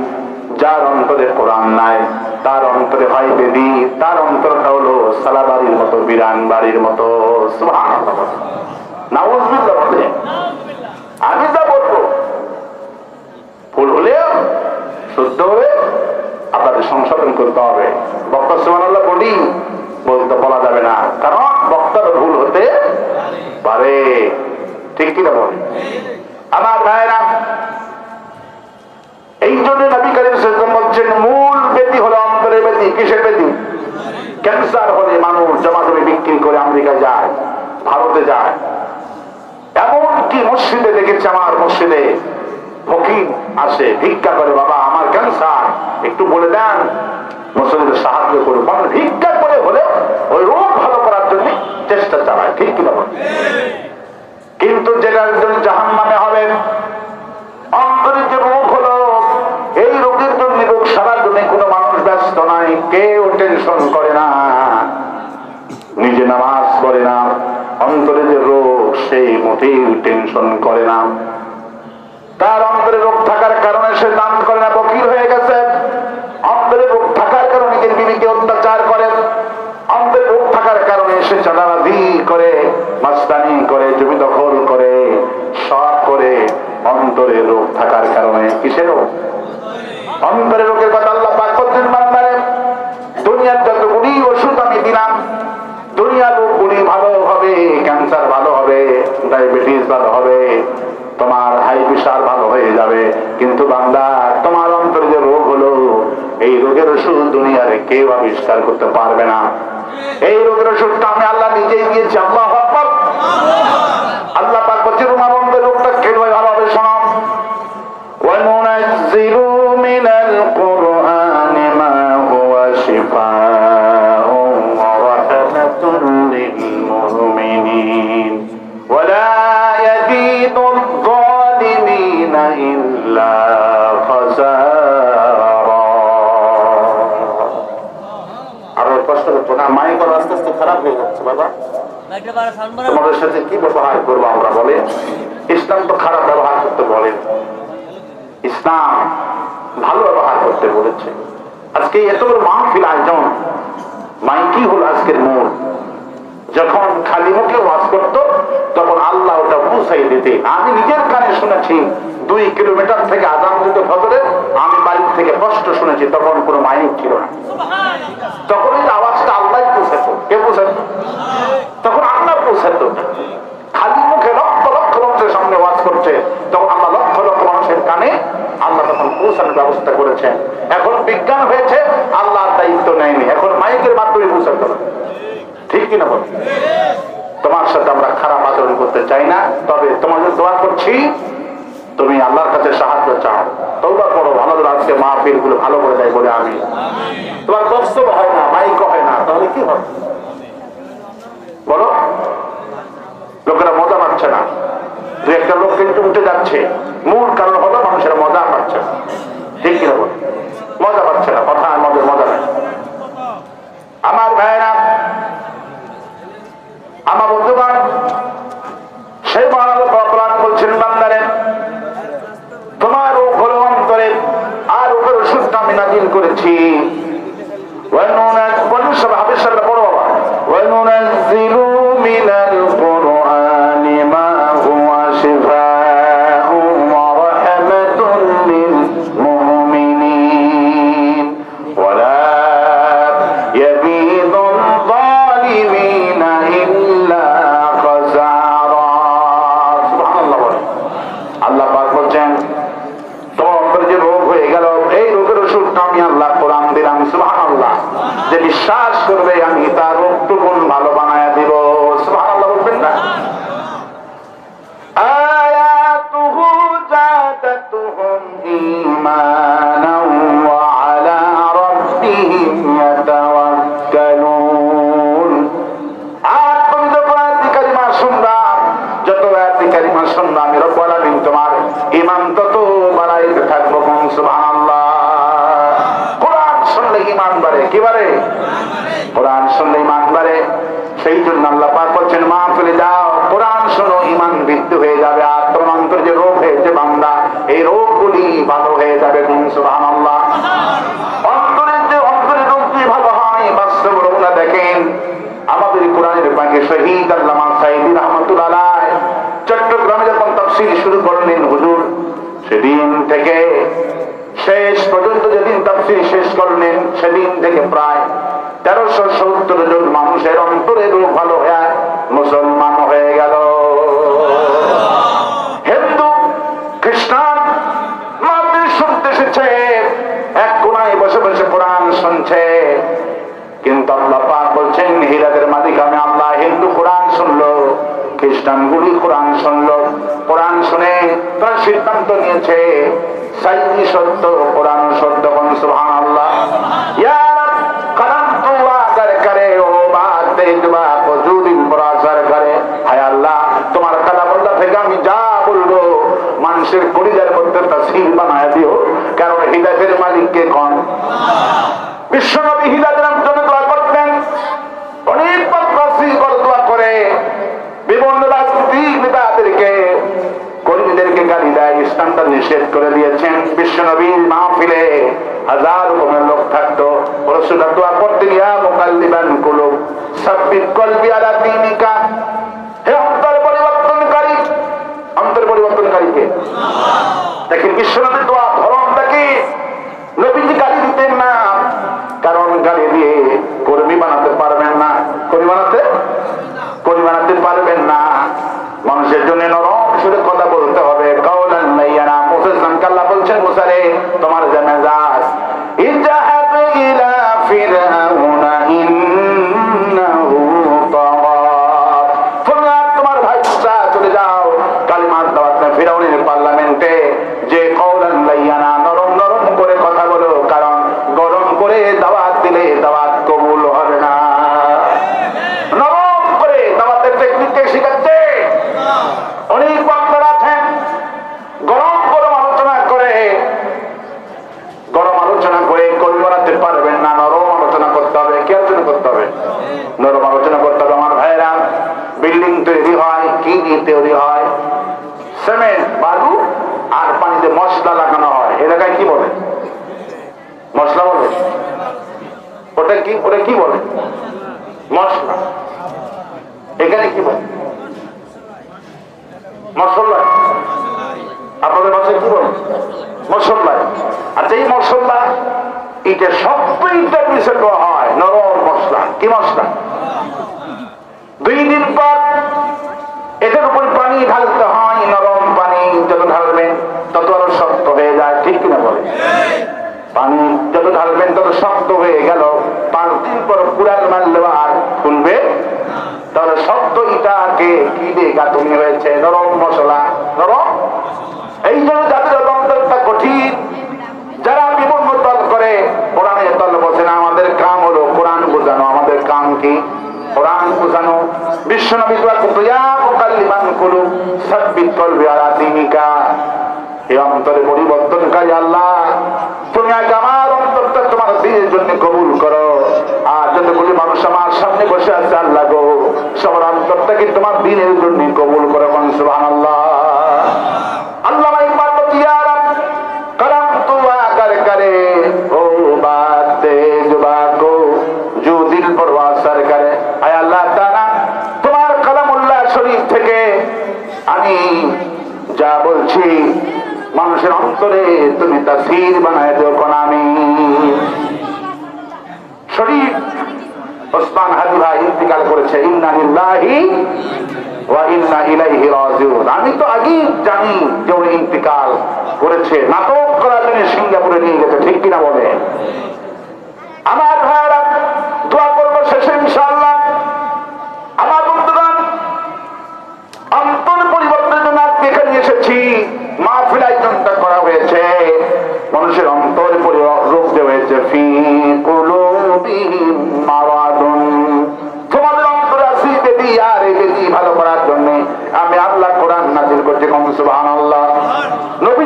যার অন্তরে কোরআন নাই তার অন্তরে হয় ব্যাধি, তার অন্তরটা হলো সালাবাড়ির মতো, বিরান বাড়ির মতো। সুবহানাল্লাহ, নাউযুবিল্লাহ। বলে আমি যা বলবো ভুল হলেও শুদ্ধ হলে আপনাদের সংশোধন করতে হবে। বক্তা সুবহানাল্লাহ বলি বলতে বলা যাবে না, কারণ বক্তার ভুল হতে পারে। ঠিক কিনা বলে আমার ভাইরা? এই জন্য নবী করিম সাল্লাল্লাহু আলাইহি ওয়াসাল্লাম বলছেন, মূল ব্যাধি হলো অন্তরের ব্যাধি। কিসের ব্যাধি? ক্যান্সার হলে মানুষ জমাজমি বিক্রি করে আমেরিকা যায়, ভারতে যায়। এমনকি মসজিদে দেখেছি, আমার মসজিদে ফকির আসে, ভিক্ষা করে, বাবা আমার ক্যান্সার, একটু বলে দেন, মুসলিমদের সাহায্য করুন। মানে ভিক্ষা করে হলে ওই রোগ ভালো করার জন্য চেষ্টা চালায়। ঠিক কিনা বলে? কিন্তু যেটার জন্য জাহান্নামে হবে, অন্তরে যে রোগ হলো, এই রোগের জন্য রোগ সারার জন্য কোনো মানুষ ব্যস্ত নাই, কেউ টেনশন করে না, নিজে নামাজ পড়ে না। অন্তরে যে রোগ, সেই মোটেই টেনশন করে না। তার অন্তরে রোগ থাকার কারণে সে দান করে না, ফকির হয়ে গেছে। অন্তরে রোগ থাকার কারণে নিজের বিবিকে অত্যাচার করে। অন্তরে রোগ থাকার কারণে সে চাঁদাবাজি করে, মাস্তানি করে, জমি দখল করে, সব করে। অন্তরে রোগ থাকার কারণে। কিসের রোগ? অন্তরে রোগের কথা আল্লাহ পাক বলেন, বান্দারে দুনিয়ার যতগুলি ওষুধ আমি দিলাম, দুনিয়ার রোগগুলি ভালো হবে, ক্যান্সার ভালো হবে, ডায়াবেটিস ভালো হবে, তোমার হাই প্রেশার ভালো হয়ে যাবে। কিন্তু বান্দা, তোমার অন্তরে যে রোগ হলো, এই রোগের ওষুধ দুনিয়ার কেউ আবিষ্কার করতে পারবে না। এই রোগের ওষুধটা আমি আল্লাহ নিজেই দিয়েছি। আল্লাহু আকবার। আল্লাহ পাক বলেন, তোমার অন্তরের রোগটা কিভাবে ভালো হবে শোনো। ওয়া নুনাজ্জিলু মিনাল কুরআনি মা হুয়া শিফাউন ওয়া রাহমাতুন লিল মুমিনিন ওয়া লা ইয়াজিদুল যালিমিনা ইল্লা খাসারা। আর কষ্ট হচ্ছে না, মাইক আস্তে আস্তে খারাপ হয়ে যাচ্ছে। বাবা তোমাদের সাথে কি ব্যবহার করবো আমরা? বলে ইসলাম তো খারাপ ব্যবহার করতে বলে, ইসলাম ভালো ব্যবহার করতে বলেছে। আজকে এত বড় মাহফিল আয়োজন, মাইকি হলো আজকের মূল। যখন খালি মুখে ওয়াজ করতো, তখন আল্লাহ ওটা বুঝাই দিতে। আমি নিজের কানে শুনেছি, 2 কিলোমিটার থেকে আযান দিত ফজরে, আমি বাড়ি থেকে কষ্ট শুনেছি। তখন কোনো মাইক ছিল না, তখন এই আওয়াজটা আল্লাহ পৌঁছাতো। কে পৌঁছাতো? তখন আল্লাহ পৌঁছাতো। খালি মুখে লক্ষ লক্ষ মানুষের সামনে ওয়াজ করছে, তখন আল্লাহ লক্ষ লক্ষ মানুষের কানে আল্লাহ তখন পৌঁছানোর ব্যবস্থা করেছেন। এখন বিজ্ঞান হয়েছে, আল্লাহর দায়িত্ব নেয়নি, এখন মাইকের মাধ্যমে পৌঁছাতে হবে। ঠিক কিনা বল? তোমার সাথে আমরা খারাপ আচরণ করতে চাই না, তবে তোমাদের দোয়া করছি, তুমি আল্লাহর কাছে সাহায্য চাও, তওবা করো, ভালো করে আজকে মাহফিল গুলো ভালো করে দেয় বলে আমি। তোমার বক্তব্য হয় না, মাইক হয় না, তাহলে কি হবে বলো? লোকেরা মজা পাচ্ছে না। 2-1 লোক কিন্তু উঠে যাচ্ছে, মূল কারণ হলো মানুষেরা মজা পাচ্ছে না। ঠিক কিনা বল? মজা পাচ্ছে না, কথা আমাদের মজা নেই। আমার ভাইয়েরা, আমার বন্ধুগণ, সেই মহানগর অপরাধ বলছে ইমান তত বাড়াইতে থাকবো। সুবহানাল্লাহ। কোরআন শুনলে ইমান বাড়ে। কি বাড়ে? কোরআন শুনলে ইমান বাড়ে। সেই জন্য আল্লাহ পাক বলছেন, মাহফিলে যাও, কোরআন শোনো, ইমান বৃদ্ধি হয়ে যাবে। আর তোমার অন্তর যে রোগ হয়েছে বান্দা, এই রোগগুলি ভালো হয়ে যাবে। সুবহানাল্লাহ। অন্তরের রোগটি ভালো হয়। বাস্তব রোগটা দেখেন, আমাদের কোরআনের পাকে শহীদ আল্লামা সাঈদী রাহমাতুল্লাহ আলাইহি চট্টগ্রামে যখন তাফসীর শুরু করলেন হুজুর, সেদিন থেকে শেষ পর্যন্ত যেদিন তাফসীর শেষ করলেন, সেদিন থেকে প্রায় 1370 জন মানুষের অন্তরের রোগ ভালো হয়ে মুসলমান হয়ে গেল। হিন্দু খ্রিস্টান মাদ্রাসা শুনতে এসেছে, এক কোনায় বসে বসে কোরআন শুনছে। কিন্তু আল্লাহ পাক বলছেন, হিরাদের মালিক আমি আল্লাহ। হিন্দু কোরআন শুনলো, খ্রিস্টান গুলি কোরআন শুনলো। কোরআন শুনে তার সিদ্ধান্ত নিয়েছে সাঈদী সত্য, কোরআন সত্য। সুবহানাল্লাহ। ইয়া রব কালামতু আগার করে ও বাত দেবা ওজুদিন বরাসার করে। হায় আল্লাহ, তোমার কালামুল্লাহ থেকে আমি যা বলবো মানুষের কলিজার মধ্যে তাসির বানায় দিও। কারণ হিদায়াতের মালিক কে? কোন? বিশ্বনবী হিদায়াতের জন্য দোয়া করতেন। অনেক পাত্রী করে দোয়া করে বিভিন্ন রাজনীতিক নেতাদেরকে, কর্মীদেরকে গালি দেয়। ইসলামটা নিষেধ করে দিয়েছেন। বিশ্বনবীর মাহফিলে হাজার রকমের লোক থাকতো। রাসূল দোয়া করতেন, ইয়া মুকাল্লিবাল কুলুব সাব্বিত কলবি আলা দীনিকা। হে অন্তর পরিবর্তনকারী, অন্তর পরিবর্তনকারীকে। দেখেন বিশ্বনবীর দোয়া ধরনটা কি? নবীজি গালি দিতেন না, কারণ গালি দিয়ে কর্মী বানাতে পারবেন না। কর্মী বানাতে পারবেন না। মানুষের জন্য নরম সুরে কথা বলতে হবে। কাওলান লাইয়ানা। মুসা আল্লাহ বলছেন, মুসা রে, তোমার যে মেজাজ, ইযহাব ইলা ফিরআউনা ইন্নাহু তাগা। তোমার ভাই মুসা চলে যাও, কালিমার দাওয়াত না ফিরআউনের পার্লামেন্টে, যে কাওলান লাইয়ানা, নরম নরম করে কথা বলো। কারণ গরম করে দাওয়াত দিলে দাওয়াত কবুল হবে না। নরম করে দাওয়াতের টেকনিককে শিখাচ্ছে। অনেক বক্তারা আছেন গরম আলোচনা করে কবি বানাতে পারবেন না। নরম আলোচনা করতে হবে। কি আলোচনা করতে হবে? নরম আলোচনা করতে হবে। আমার ভাইরা, বিল্ডিং তৈরি হয় কি দিয়ে তৈরি হয়? সিমেন্ট, বালু আর পানিতে মশলা লাগানো হয়। এলাকায় কি বলে? মশলা বলে। ওটা কি বলে? মশলা। এখানে কি বলে? মশলা। আপনাদের ভাষায় কি বলে? মশলা। আচ্ছা, এই মশলা এটা সবটা মিশে দেওয়া হয় নরম মশলা। কি মশলা? 2 দিন পর এটার উপর পানি ঢালতে হয়। নরম পানি যত ঢালবেন তত আরো শক্ত হয়ে যায়। ঠিক কিনা বলে? পানি যত ঢালবেন তত শক্ত হয়ে গেল। 5 দিন পর পুরান মারলে আর ফুলবে। তাহলে শক্ত ইটাকে কি দিয়ে গাঁথনি হয়েছে? নরম মশলা। নরম। এই জন্য যাদের অন্তরটা কঠিন, যারা বিভিন্ন দল করে, কোরআনের দল বসে না। আমাদের কাম হলো কোরআন বোঝানো। আমাদের কাম কি? কোরআন বোঝানো। বিশ্বনবী দোয়া করতো, ইয়া মুকাল্লিবাল কুলুব সাব্বিত কলবি আলা দীনিকা। এই অন্তরে পরিবর্তনকারী আল্লাহ, তুমি আগে আমার অন্তরটা তোমার দ্বীনের জন্য কবুল করো। আর যতগুলি মানুষ আমার সামনে বসে আছে আল্লাহ গো, সবার অন্তরটাকে তোমার দ্বীনের জন্য কবুল করো। সুবহানাল্লাহ। আল্লাহ পার্বতী ইয়া রব কালামতু আগার করে ও বাত তেজবা কো জো দিল পর ওয়াসার করে। আয় আল্লাহ তাআলা, তোমার কালামুল্লাহ শরীফ থেকে আমি যা বলছি মানুষের অন্তরে তুমি তাসির বানায় দেও। কোন আমি শরীফ ওসমান হাদি ভাই ইন্তিকাল করেছে। ইন্না লিল্লাহি ওয়া ইন্না ইলাইহি রাজিউন। আমি তো আগেই জানি যে উনি ইন্তিকাল করেছে। নাটক করার জন্য সিঙ্গাপুরে নিয়ে গেছে। ঠিক কিনা বলে? আমার ভাইরা, দোয়া করবো শেষে ইনশাআল্লাহ। আমার বন্ধুগণ, অন্তর পরিবর্তনের জন্য আজকে এখানে এসেছি। মাহফিল আয়োজনটা করা হয়েছে। মানুষের অন্তর রোগ দেওয়া হয়েছে। ফি কুলুবিহিম মারাদুন। তোমাদের অন্তরে আছে বেদি, আর এই বেদি ভালো করার জন্য আমি আল্লাহ কোরআন নাযিল করছি। সুবহানাল্লাহ। নবী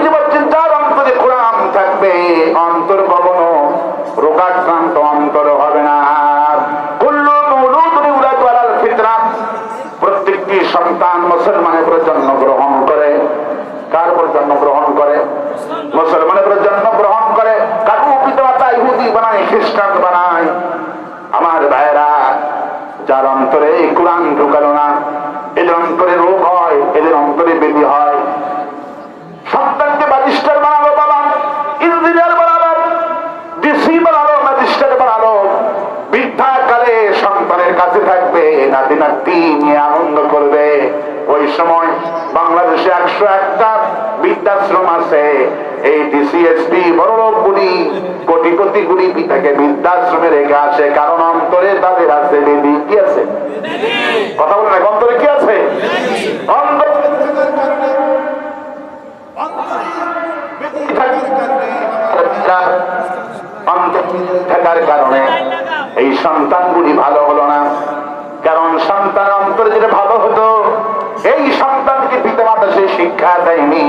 রোগাক্রান্ত অন্তর হবে না। কুল্লু মৌলুদুন ইউলাদু আলাল ফিতরাহ, প্রত্যেকটি সন্তান মুসলমানের উপর জন্মগ্রহণ করে। কার উপর জন্মগ্রহণ করে? মুসলমানের উপর জন্মগ্রহণ করে। কারো পিতামাতা ইহুদি বানায়, খ্রিস্টান বানায়। আমার ভাইয়েরা, যার অন্তরে এই কোরআন ঢুকালো না, এদের অন্তরে রোগ হয়, এদের অন্তরে ব্যাধি হয়। সন্তানকে ব্যারিস্টার বানালো বাবা, ইঞ্জিনিয়ার বানালো, ডিসি বানালো, ম্যাজিস্ট্রেট বানালো, বৃদ্ধাকালে সন্তানের কাছে থাকবে, নাতি নাতি নিয়ে আনন্দ করবে। ওই সময় বাংলাদেশে 101টা বৃদ্ধাশ্রম আছে। এই ডিসিএসপি বড় লোকগুলি কোটি কোটি গুলি পিতাকে বৃদ্ধাশ্রমে রেখে আসে, কারণ অন্তরে তাদের আছে বেদি। কি আছে? কথা বলেন না, অন্তরে কি আছে? থাকার কারণে এই সন্তানগুলি ভালো হলো না। কারণ সন্তান অন্তরে যেটা ভালো হতো, এই সন্তানকে পিতামাতা সে শিক্ষা দেয়নি।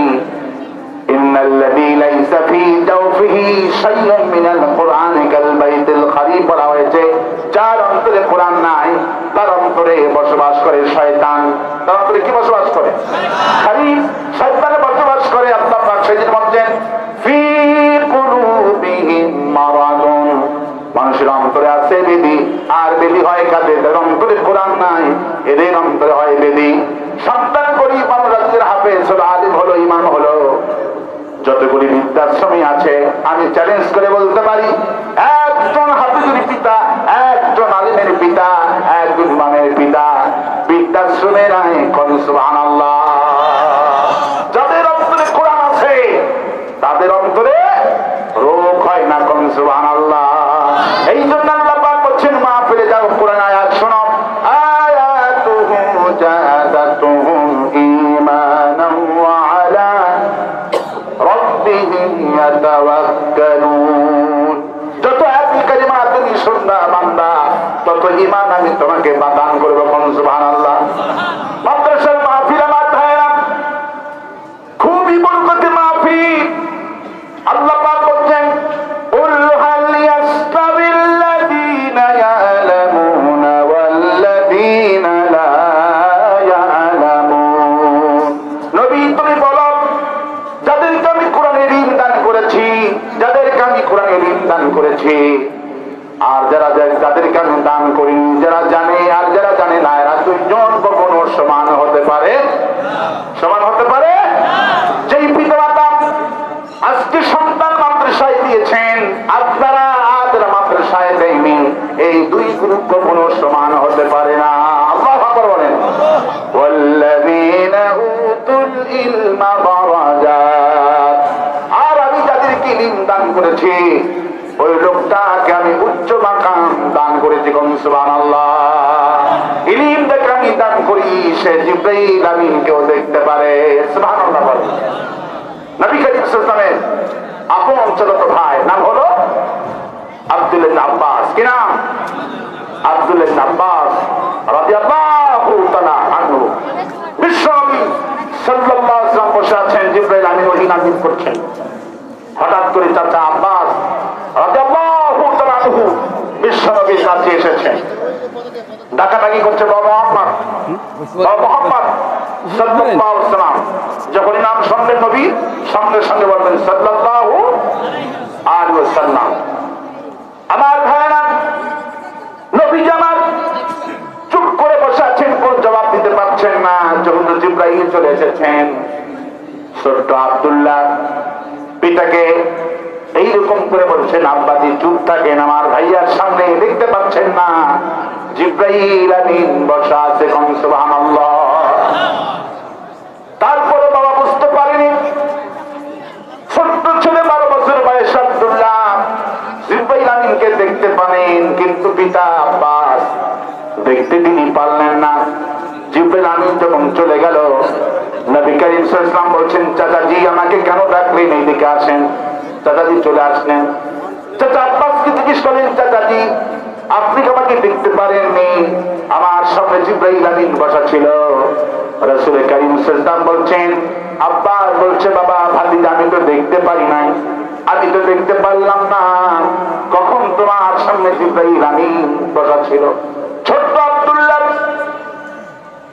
ইন্নাল্লাযী লাইসা ফী জাওফিহি শাইউন মিনাল কুরআনি কাল বাইতিল খারীব, বলা হয়েছে যার অন্তরে কোরআন নাই তার অন্তরে বসবাস করে শয়তান। তার অন্তরে কি বসবাস করে? খারিব, শয়তানে বসবাস করে। আল্লাহ পাক সেদিন বলেন ফী কুলুবিহিম মারাদুন, মানুষের অন্তরে আছে বেদি। আর বেদি হয় কাদের? যাদের অন্তরে কোরআন নাই, এদের অন্তরে হয় বেদি। সন্তান গরিব মানুষ, রাজ্যের হাফেজ হলো, আলিম হলো, ইমাম হলো, যতগুলি বৃদ্ধাশ্রমী আছে, আমি চ্যালেঞ্জ করে বলতে পারি, একজন হাফেজের পিতা, একজন আলিমের পিতা, একজন ইমামের পিতা বৃদ্ধাশ্রমে নাই। কোন সুবহানাল্লাহ। যাদের অন্তরে কোরআন আছে তাদের অন্তরে রোগ হয় না। কোন সুবহানাল্লাহ। এই জন্য আল্লাহ পাক বলছেন, মাহফিলে যাও, কোরআন আয়াত শোনো। আয়াতুহু জাযাতুহুম ঈমানান ওয়া আলা রাব্বিহিম ইয়াতাওয়াক্কালুন। যত আয়াতুল কারিমা তুমি শুনবা বান্দা, তত ঈমান আমি তোমাকে দান করব। কোন সুবহানাল্লাহ। মাদ্রাসার মাহফিল আমার ভাইরা, খুবই বরকতের মাহফিল। আল্লাহ পাক বলেন, কুল হাল ইয়াস্তাবিল্লাযীনা ইয়ালামুনা ওয়াল্লাযীনা লা ইয়ালামুন। নবী তুমি বলো, যাদেরকে আমি কোরআনের ইলম দান করেছি, যাদেরকে আমি কোরআনের ইলম দান করেছি, আর যাদেরকে আমি দান করিনি, যারা জানে আর যারা জানে না, এরা দুইজন কখনো সমান হতে পারে? সমান হতে পারে? যেই পিতামাতা আজকে সন্তান মাদ্রাসায় দিয়েছেন, আপনারা আজ মাদ্রাসায় দেয়নি, এই দুই গ্রুপ কখনো সমান হতে পারে না। আল্লাহু আকবার বলেন। ওয়াল্লাযীনা উতুল ইলমা দারাজাত, আর আমি যাদেরকে ইলম দান করেছি, ওই লোকটাকে আমি উচ্চ মাকাম দান করেছি। কোন সুবহানাল্লাহ। ইলম দেখে আমি দান করি, সে জিবরাইল আমিনকেও দেখতে পারে। সুবহানাল্লাহ বলেন। নবী করিম সাল্লাল্লাহু আলাইহি ওয়াসাল্লামের আপন চলত ভাই নাম হলো আব্দুল্লাহ ইবনে আব্বাস। কি নাম? আব্দুল্লাহ ইবনে আব্বাস রাদিয়াল্লাহু তাআলা আনহু। বিশ্বনবী সাল্লাল্লাহু আলাইহি ওয়াসাল্লাম বসে আছেন, জিবরাইল আমিন ওহী নাযিল করছেন। হঠাৎ করে চাচা আব্বাস রাদিয়াল্লাহু তাআলা আনহু বিশ্বনবীর কাছে এসেছেন। ডাকাডাকি করছে, বাবা মুহাম্মদ, বাবা মুহাম্মদ সাল্লাল্লাহু আলাইহি ওয়াসাল্লাম। যখন নাম শুনলেন নবী সঙ্গে সঙ্গে বলবেন সাল্লাল্লাহু আলাইহি ওয়াসাল্লাম। আমার ভাইরা, নবী জামাত চুপ করে বসে আছেন, কোন জবাব দিতে পারছেন না। যখন জিবরাইল চলে এসেছেন, ছোট্ট আব্দুল্লাহ পিতাকে এইরকম করে বলছেন, আব্বাজি চুপ থাকেন, আমার ভাইয়ার সামনে দেখতে পাচ্ছেন না জিবরাইল আমিন বসা আছে। কোন সুবহানাল্লাহ। তারপরে বাবা বুঝতে পারেনি, ছোট্ট ছেলে 12 বছর বয়স আব্দুল্লাহ জিবরাইল আমিনকে দেখতে পারেন, কিন্তু পিতা আব্বাস দেখতে তিনি পারলেন না। জিবরাইল আমিন যখন চলে গেল, নবী করিম সাল্লাল্লাহু আলাইহি ওয়াসাল্লাম বলছেন, চাচাজি আমাকে কেন ডাকলেন? এইদিকে আসেন। চাচাজি চলে আসলেন। চাচা আব্বাসকে জিজ্ঞেস করলেন, চাচাজি আপনি আমাকে দেখতে পারেননি? আমার সামনে জিবরাইল আমিন বসা ছিল। রাসূল করিম সাল্লাল্লাহু আলাইহি ওয়াসাল্লাম বলছেন, আব্বাস বলছে, বাবা ভাতিজা আমি তো দেখতে পারি নাই। আমি তো দেখতে পারলাম না কখন তোমার সামনে জিবরাইল আমিন বসা ছিল। ছোট্ট আব্দুল্লাহ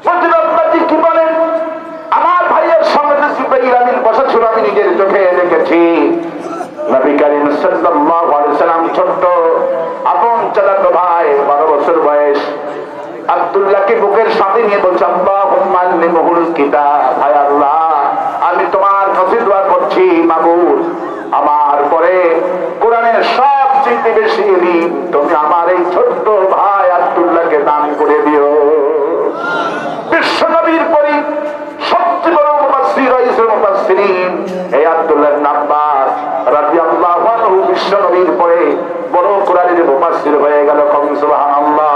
বলছিল, আব্বাজি কি বলেন? আমার ভাইয়ের সামনে জিবরাইল আমিন বসা ছিল, আমি নিজের চোখে দেখেছি। নবী করিম সাল্লাল্লাহু আলাইহি ওয়াসাল্লাম ছোট্ট আপন চাচাতো ভাই, 12 বছর বয়স, আব্দুল্লাহকে বুকের সাথে নিয়ে বলছে, আল্লাহুম্মা আল্লিমহুল কিতাব। হায় আল্লাহ, আমি তোমার কাছে দোয়া করছি, মাবুদ আমার পরে কোরআনের সবচেয়ে বেশি ইলম তুমি আমার এই ছোট্ট ভাই আব্দুল্লাহকে দান করে দিও। বিশ্ব নবীর পরে সবচেয়ে বড় মুফাসসির রাইসুল মুফাসসিরিন এই আব্দুল্লাহ ইবনে আব্বাস রাদিয়াল্লাহু আনহু বিশ্ব নবীর পরে বড় কোরআনের মুফাসসির হয়ে গেল। সুবহানাল্লাহ।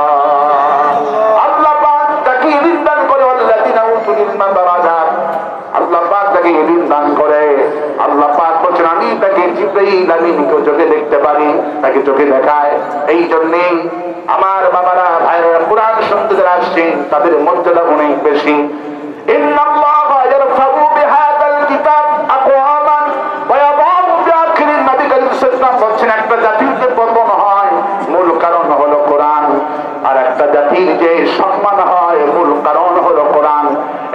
আল্লাহ পাক তাকে ইলম দান করে, আল্লাযিনা উতুল ইলমা দারাজাত। আল্লাহ পাক তাকে ইলম দান করে। আল্লাহ পাক বলেন, আমি তাকে জিবরাইল আমিনকে চোখে দেখতে পারি, তাকে চোখে দেখায়। এই জন্যই আমার বাবারা ভাইরা কোরআন শুনতে যারা আসছেন তাদের মর্যাদা অনেক বেশি। ইন্নাল্লাহা ইয়ারফাউ বিহাদাল কিতাব আকওয়ামান ওয়া ইয়াদাউ বিআখিরিন। নবী করিম সাল্লাল্লাহু আলাইহি ওয়াসাল্লাম একটা জাতির যে পতন হয় মূল কারণ হলো কোরআন, আর একটা জাতির যে সম্মান হয় মূল কারণ হলো কোরআন।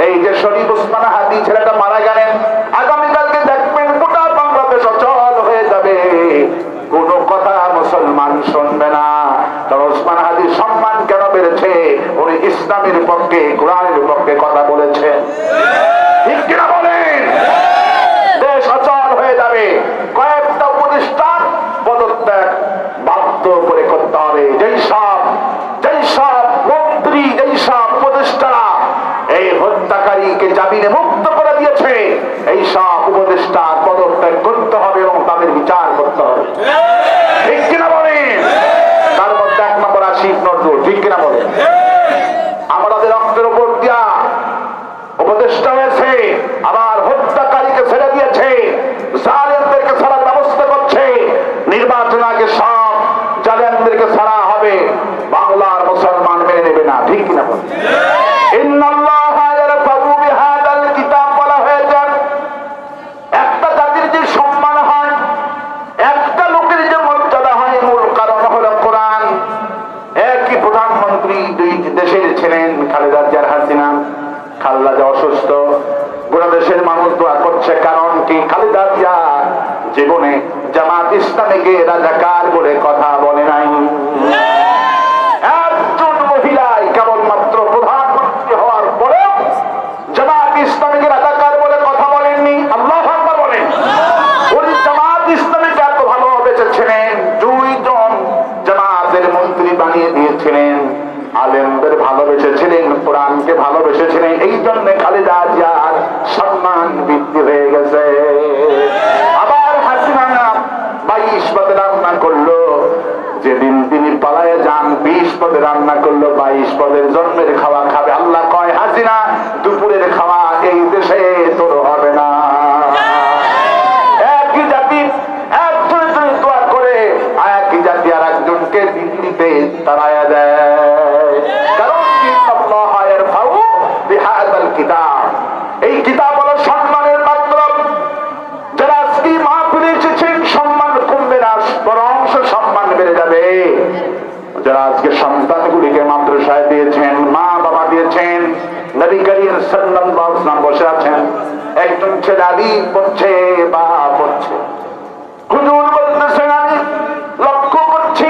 এই যে শরীফ ওসমান হাদি ছেলেটা মারা গেলেন, আগামীকালকে দেখবেন গোটা বাংলাদেশ অচল হয়ে যাবে, কোন কথা মুসলমান শুনবে না। কারণ ওসমান হাদির সম্মান কেন বেড়েছে? উনি ইসলামের পক্ষে, কোরআনের পক্ষে কথা বলেছে। ঠিক কিনা বলেন? দেশ অচল হয়ে যাবে। কয়েকটা প্রতিষ্ঠান পদত্যাগ বাধ্য করে করতে হবে। যেই সব মন্ত্রী, যেই সব প্রতিষ্ঠা এই হত্যাকারীকে জামিনে মুক্ত করে দিয়েছে, এই সব উপদেষ্টা পদত্যাগ করতে হবে এবং তাদের বিচার করতে হবে। ঠিক কিনা বলেন? তার মধ্যে 1 নম্বর আসিফ নজরুল। ঠিক কিনা বলেন? আমাদের রক্তের উপর দিয়া উপদেষ্টা হয়েছে, আবার হত্যাকারীকে ছেড়ে দিয়েছে, জালেমদেরকে ছাড়ার ব্যবস্থা করছে। নির্বাচন আগে সব জালেমদেরকে ছাড়া হবে, বাংলার মুসলমান মেনে নেবে না। ঠিক কিনা বলেন? ইন্নাল্লাহা ইয়ারফাউ বিহাদাল কিতাব বলা হয়েছে, একটা জাতির যে সম্মান হয়, একটা লোকের যে মর্যাদা হয় মূল কারণ হলো কোরআন। একই প্রধানমন্ত্রী 2 দেশের ছিলেন, খালেদা জিয়া, হাসিনা। খালেদা অসুস্থ, গোটা দেশের মানুষ দোয়া করছে, কারণ কি? খালেদা জিয়া জীবনে জামাত ইসলামীকে রাজাকার বলে কথা বলে নাই। একজন মহিলাই কেবলমাত্র প্রধানমন্ত্রী হওয়ার পরেও জামাত ইসলামীকে রাজাকার বলে কথা বলেননি। আল্লাহু আকবার বলেন। উনি জামাত ইসলামীকে এত ভালো বেঁচেছিলেন, 2 জন জামাতের মন্ত্রী বানিয়ে দিয়েছিলেন, আলেমদের ভালোবেসেছিলেন, কোরআনকে ভালোবেসেছিলেন। এই জন্য খালেদা জিয়ার সম্মান বৃদ্ধি হয়ে গেছে। আবার হাসিনা 22 পদে রান্না করলো, যেদিন তিনি পালায়ে যান 20 পদে রান্না করলো, 22 পদের জন্মের খাওয়া খাবে। আল্লাহ কয়, হাসিনা দুপুরের খাওয়া এই দেশে তোর হবে না। একই জাতি একজনের জন্য দোয়া করে, একই জাতি আর একজনকে দিল্লিতে তাড়ায়া দেয়। কারণ কি? আল্লাহা ইয়ারফাউ বিহাদাল কিতাব। এই কিতাব হলো সম্মানের মাধ্যম। যারা আজকে মাহফিলে এসেছেন সম্মান কমবে না, বরং সম্মান বেড়ে যাবে। যারা আজকে সন্তানগুলিকে মাদ্রাসায় দিয়েছেন, মা বাবা দিয়েছেন, নবী করিম সাল্লাল্লাহু আলাইহি ওয়াসাল্লাম বসে আছেন, একজন ছেলে আলী পড়ছে বা পড়ছে, হুজুর বলতেছেন আমি লক্ষ্য করছি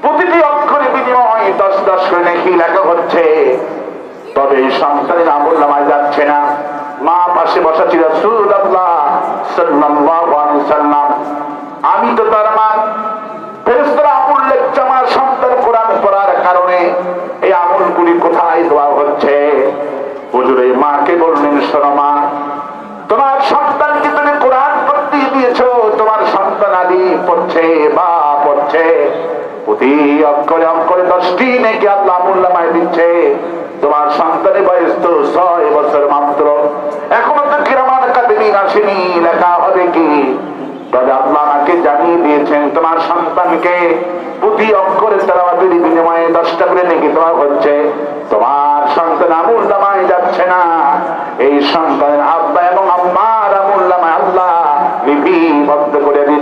প্রতিটি অক্ষরে বিনিময় 10 করে নেকি লেখা হচ্ছে, তবে এই সন্তানের আমলনামায় যাচ্ছে না। মা পাশে বসা ছিল রাসূলুল্লাহ সাল্লাল্লাহু আলাইহি ওয়াসাল্লাম, আমি তো তার মা। ফেরেশতারা আমল লিখছে আমার সন্তান কোরআন পড়ার কারণে, এই আমলগুলি কোথায় দেওয়া হচ্ছে? হুজুর এই মাকে বললেন, শোনো মা, তোমার সন্তানকে তুমি কোরআন পড়তে দিয়েছো, তোমার সন্তান আলী পড়ছে বা পড়ছে, প্রতি অক্ষরে অক্ষরে 10টি নেকি আল্লাহ আমলনামায় দিচ্ছে। তোমার সন্তানের বয়স তো 6 বছর মাত্র, এখনো তো কিরামান কাতিবিন আসেনি, লেখা হবে কি? তবে আল্লাহ আমাকে জানিয়ে দিয়েছেন তোমার সন্তানকে প্রতি অক্ষরে তেলাওয়াতের বিনিময়ে 10টা করে নেকি দেওয়া হচ্ছে। তোমার সন্তান আমলনামায় যাচ্ছে না, এই সন্তানের আব্বা এবং আম্মার আমলনামায় আল্লাহ লিপিবদ্ধ করে দিচ্ছে।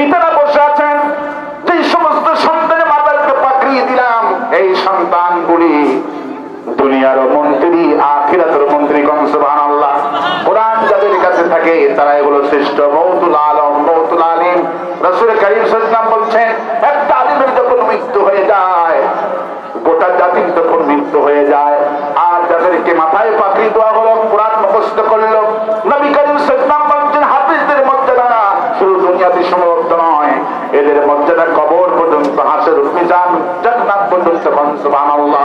পিতারা বসে আছেন, যে সমস্ত সন্তানের মাতাকে পাকড়িয়ে দিলাম, এই সন্তানগুলি দুনিয়ার মন্ত্রী, আখিরাতের মন্ত্রী। কোন সুবহানাল্লাহ। কোরআন যাদের কাছে থাকে তারা এগুলো শ্রেষ্ঠ। মওতুল আলম, মওতুল আলিম। রাসূল কারীম সাল্লাল্লাহু আলাইহি ওয়াসাল্লাম বলছেন, একটা আলিমের যখন মৃত্যু হয়ে যায়, গোটা জাতির তখন মৃত্যু হয়ে যায়। আর যাদেরকে মাথায় পাকড়ি দেওয়া হলো, কোরআন মুখস্থ করলো, নবী কারীম সাল্লাল্লাহু আলাইহি ওয়াসাল্লাম বলছেন, হাফেজদের মর্যাদা শুধু দুনিয়াতে সমাপ্ত নয়, এদের মর্যাদা কবর পর্যন্ত, হাসরের মিজান, জান্নাত পর্যন্ত। সুবহানাল্লাহ।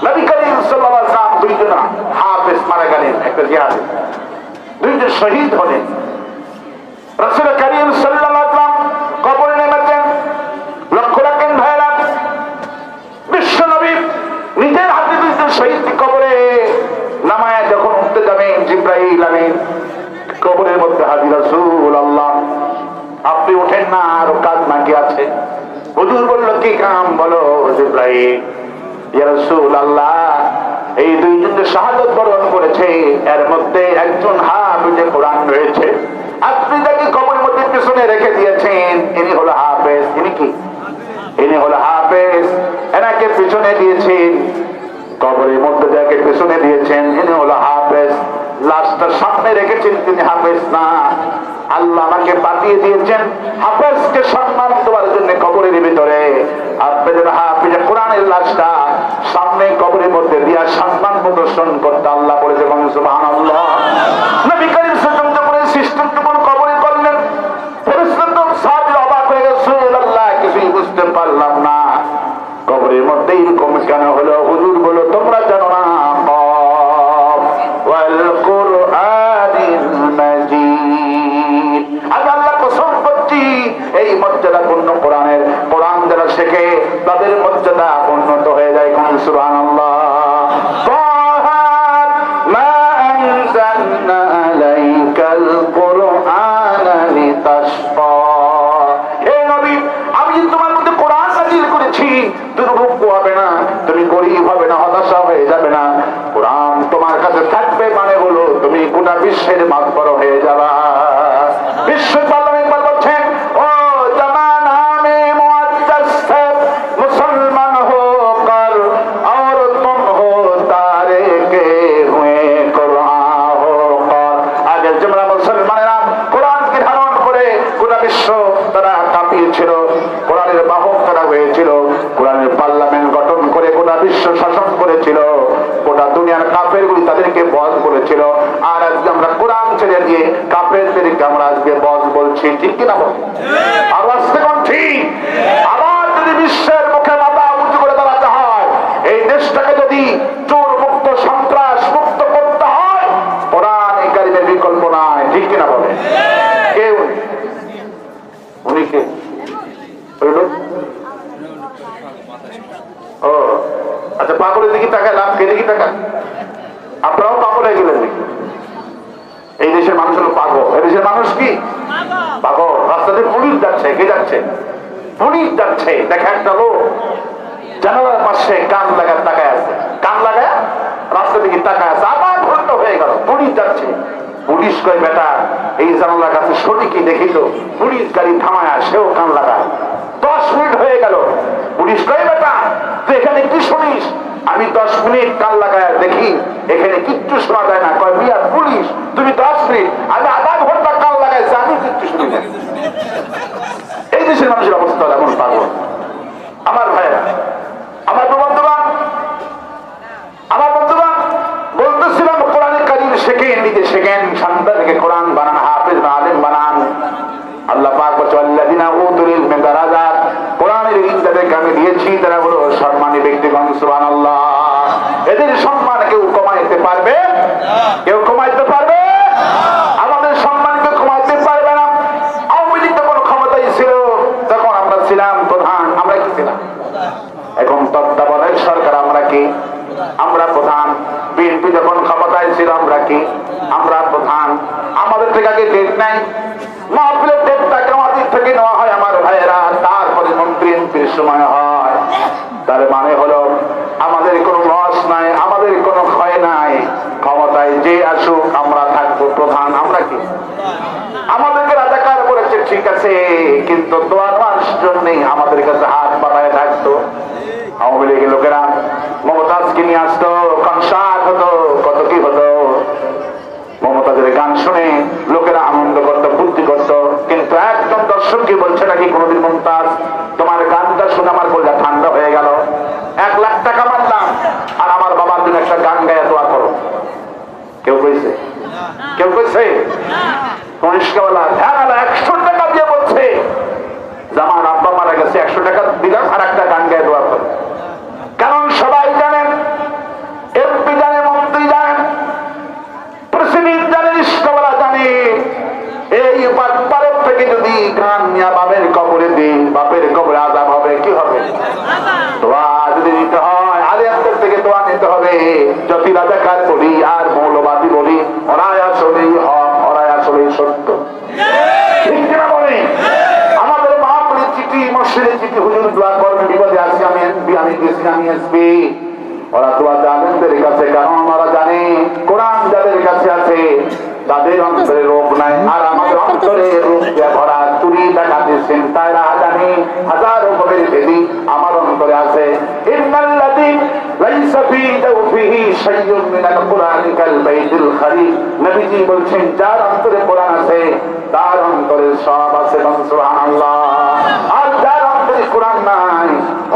নবী করিম সাল্লাল্লাহু আলাইহি ওয়াসাল্লাম দুইজন হাফেজ মারা গেলেন একটা জিহাদে, দুইজন শহীদ হলেন। রাসূল করিম সাল্লাল্লাহু আলাইহি ওয়াসাল্লাম কবরে নেমেছেন। লক্ষ্য রাখেন ভাইরা, বিশ্ব নবী নিজের হাতে দুইজন শহীদ কবরে নামায় যখন উঠতে যাবেন, জিবরাইল আমিন কবরের মধ্যে হাজির। রাসূলুল্লাহ, আপনি ওঠেন না, আরো কাজ বাকি আছে। হুজুর বলল, কি কাম বলো? জিবরাইল, ইয়া রাসূলুল্লাহ, এই দুইজন যে শাহাদাত বরণ করেছে, এর মধ্যে একজন হাফেজে কোরআন রয়েছে। আপনি যাকে কবরের মধ্যে পিছনে রেখে দিয়েছেন, ইনি হলো হাফেজ। ইনি কি? ইনি হলো হাফেজ। এনাকে পিছনে দিয়েছেন, কবরের মধ্যে যাকে পিছনে দিয়েছেন, ইনি হলো হাফেজ। লাশটা সামনে রেখেছেন, তিনি হাফেজ না। আল্লাহ আমাকে পাঠিয়ে দিয়েছেন হাফেজকে সম্মান দেওয়ার জন্য কবরের ভিতরে। আপনাদের হাফেজ কোরআনের লাশটা সামনে কবরের মধ্যে দিয়া সম্মান প্রদর্শন করতে আল্লাহ বলেছে। সুবহানাল্লাহ। নবী করিম সাল্লাল্লাহু আলাইহি ওয়াসাল্লাম সিস্টেমটুকু কবরে করলেন। পরিস্থিতি সাহাবী অবাক হয়ে গেল, রাসূলুল্লাহ কিছুই বুঝতে পারলাম না, কবরের মধ্যে এরকম কেন হলো? হুজুর বলো, তোমরা জানো না, ওয়াল কুরআনিল মাজিদ, আমি আল্লাহ কসম করছি, এই মর্যাদাপূর্ণ কোরআনের, কোরআন যারা শেখে তাদের মর্যাদা উন্নত হয়ে যায়। কোন সুবহানাল্লাহ। মা আনজালনা আলাইকাল কুরআনা লিতাশকা, হে নবী, আমি তোমার মধ্যে কোরআন নাযিল করেছি, দুর্ভোগ হবে না, তুমি গরীব হবে না, হতাশা হয়ে যাবে না। কোরআন তোমার কাছে থাকবে মানে হলো তুমি গোটা বিশ্বের মাতবর হয়ে যাবা। বিশ্ব পার্লামেন্ট বলছেন, ও জামানা মে মুআদ্দাস है, মুসলমান हो कर और तुम हो तारे के हुए कुरान हो कर। আগে তোমরা মুসলমানেরা কোরআনকে ধারণ করে গোটা বিশ্ব তারা কাঁপিয়েছিল, কোরআনের বাহক তারা হয়েছিল, কোরআনের পার্লামেন্ট গঠন করে গোটা বিশ্ব শাসন করেছিল, গোটা দুনিয়ার কাফেরগুলি তাদেরকে বস বলেছিল। আর আজকে আমরা কোরআন ছেড়ে দিয়ে কাফেরদেরকে আমরা আজকে বস বলছি, ঠিক কিনা বল? আর আজকে কোন ঠিক? আবার যদি বিশ্বের মুখে মাথা উঁচু করে দাঁড়াতে হয়, এই দেশটাকে যদি চোর মুক্ত, সন্ত্রাস মুক্ত করতে হয়, কোরআন কারিমের বিকল্প নাই, ঠিক কিনা বলে? কেউ উনি কে? ও আচ্ছা, পাগলের দিকে টাকায় লাভ, কে দিকে টাকা? আপনারাও পাগল হয়ে গেলেন নাকি? এই দেশের মানুষ হলো পাগল। এই দেশের মানুষ কি পাগল? রাস্তাতে পুলিশ যাচ্ছে, কে যাচ্ছে? পুলিশ যাচ্ছে। দেখা একটা লোক জানালার পাশে কান লাগায় তাকায় আছে, কান লাগায় রাস্তা দিকে তাকায় আছে, আবার ঘন্টা হয়ে গেল, পুলিশ যাচ্ছে। পুলিশ কয়, বেটা এই জানালার কাছে সঠিকই দেখিল, পুলিশ গাড়ি থামায়, সেও কান লাগায়। 10 মিনিট হয়ে গেল, পুলিশ কয়, বেটা তুই এখানে কি শুনিস? আমি 10 মিনিট কান লাগায় দেখি, এখানে কিচ্ছু শোনা যায় না। কয়, মিয়া পুলিশ, তুমি 10 মিনিট, আমি আধা ঘন্টা কান লাগাইছি, আমি কিচ্ছু শুনি না। এই দেশের মানুষের অবস্থা এমন পাগল। আমার ভাইরা, আমার বন্ধুবান, আমার বন্ধুবান, বলতেছিলাম কোরআন কারীম শেখেন, নিজে শেখেন, সন্তানকে কোরআন বানান, হাফেজ বা আলেম বানান। আল্লাহ পাক বলেন, আল্লাযিনা উতুল ইলমা দারাজাত, কোরআনের ইলম যাদেরকে আমি দিয়েছি তারা হলো সম্মানী ব্যক্তিগণ। সুবহানাল্লাহ। এদের সম্মান কেউ কমাইতে পারবে? কেউ কমাইতে পারবে? আমাদের সম্মানকে কমাইতে পারবে না। আওয়ামী লীগ যখন ক্ষমতায় ছিল তখন আমরা ছিলাম প্রধান, আমরা কি ছিলাম? এখন তত্ত্বাবধায়ক সরকার, আমরা কি? আমরা প্রধান। বিএনপি যখন ক্ষমতায় ছিল আমরা কি? আমরা প্রধান। আমাদের থেকে আগে ডেট নাই, মাহফিলের ডেটটাকে আমাদের থেকে নেওয়া হয় আমার ভাইয়েরা, তারপরে মন্ত্রী এমপির সময় হয়। তার মানে হলো আমাদের কোনো লস নাই, আমাদের কোনো ক্ষয় নাই। ক্ষমতায় যে আসুক আমরা থাকবো প্রধান। আমরা কি? আমাদেরকে রাজাকার বলেছে ঠিক আছে, কিন্তু দোয়ার মানুষের জন্যই আমাদের কাছে হাত বাড়ায় থাকতো। আওয়ামী লীগের লোকেরা মমতাজকে নিয়ে আসতো, কনসার্ট হতো, কত কি হতো। মমতাজের গান শুনে লোকেরা আনন্দ করতো, বুদ্ধি করতো। কিন্তু একজন দর্শক কি বলছে নাকি কোনদিন, মমতাজ তোমার গানটা শুনে আমার কলিজা ঠান্ডা হয়ে গেল, 1 লাখ টাকা মারলাম আর আমার বাবার জন্য একটা গান গায়ে দোয়া করো। কেউ কইছে? কেউ কইছে? কনিষ্ঠওয়ালা 100 টাকা দিয়ে বলছে যে আমার আব্বা মারা গেছে, 100 টাকা দিলাম আর একটা গান গায়ে দোয়া করো। কারণ সবাই জানেন, এমপি জানে, মন্ত্রী জানেন, প্রেসিডেন্ট জানে, রিস্কাওয়ালা জানে, এই পারের থেকে যদি গান নিয়ে বাপের কবরে দিই, বাপের কবরে আযাব হবে। কি হবে? দোয়া যদি নিতে হয় আলেমদের থেকে দোয়া নিতে হবে। যদি রাজাকার বলি আর মৌলবাদী বলি, ওরাই আসলেই হক, ওরাই আসলেই সত্য। ঠিক কিনা বলে? আমাদের মাহফিলের চিঠি, মসজিদের চিঠি, হুজুর দোয়া করবেন, বিপদে আছি আমি, আমি গেছি, আমি আসবি। ওরা দোয়া আলেমদের কাছে, কারণ ওরা জানে কোরআন যাদের কাছে আছে তাদের অন্তরে রোগ নাই, আর আমাদের অন্তরে রোগ দিয়ে ভরা। চুরি, ডাকাতি, চিন্তায় রাহাজানি, হাজারো রকমের ব্যাধি আমার অন্তরে আছে। ইন্নাল্লাযী লাইসা ফী জাওফিহি শাইউন মিনাল কুরআনি কাল বাইতুল খারী। নবীজি বলছেন যার অন্তরে কোরআন আছে তার অন্তরে সব আছে। সুবহানাল্লাহ। আর যার অন্তরে কোরআন নাই,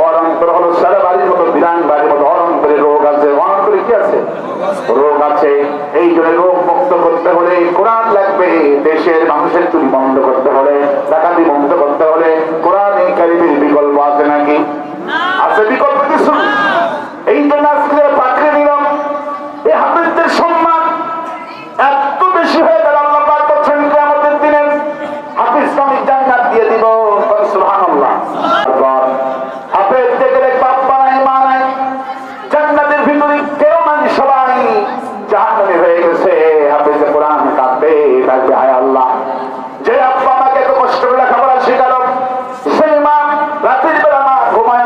ওর অন্তর হলো সারা বাড়ির মতো, বিরান বাড়ির মতো। ওর অন্তরে রোগ আছে, ওর অন্তরে কি আছে? রোগ আছে। এই জন্য রোগ মুক্ত করতে হলে কোরআন লাগবে। দেশের মানুষের চুরি বন্ধ করতে হলে, ডাকাতি বন্ধ করতে হলে কোরআনে কারীমের বিকল্প আছে নাকি? আছে বিকল্প কিছু? এই জন্য আজকে পাকড়ে নিলাম। এই হাফেজদের সম্মান এত বেশি হয়ে গেল, আল্লাহ পাক বলেন কিয়ামতের দিনে হাফেজকে আমি জান্নাত দিয়ে দিব। সুবহানাল্লাহ। হাফেজ দেখলে বাপ নাই, মা নাই, জান্নাতের ভিতরে কেউ নাই, সবাই জাহান্নামী হয়ে গেছে। হাফেজ কোরআন কাঁদবে, ডাকবে হায় আল্লাহ, যে আব্বা আমাকে এত কষ্ট করে লেখাপড়া শেখালো, সেই মা রাতের বেলা না ঘুমায়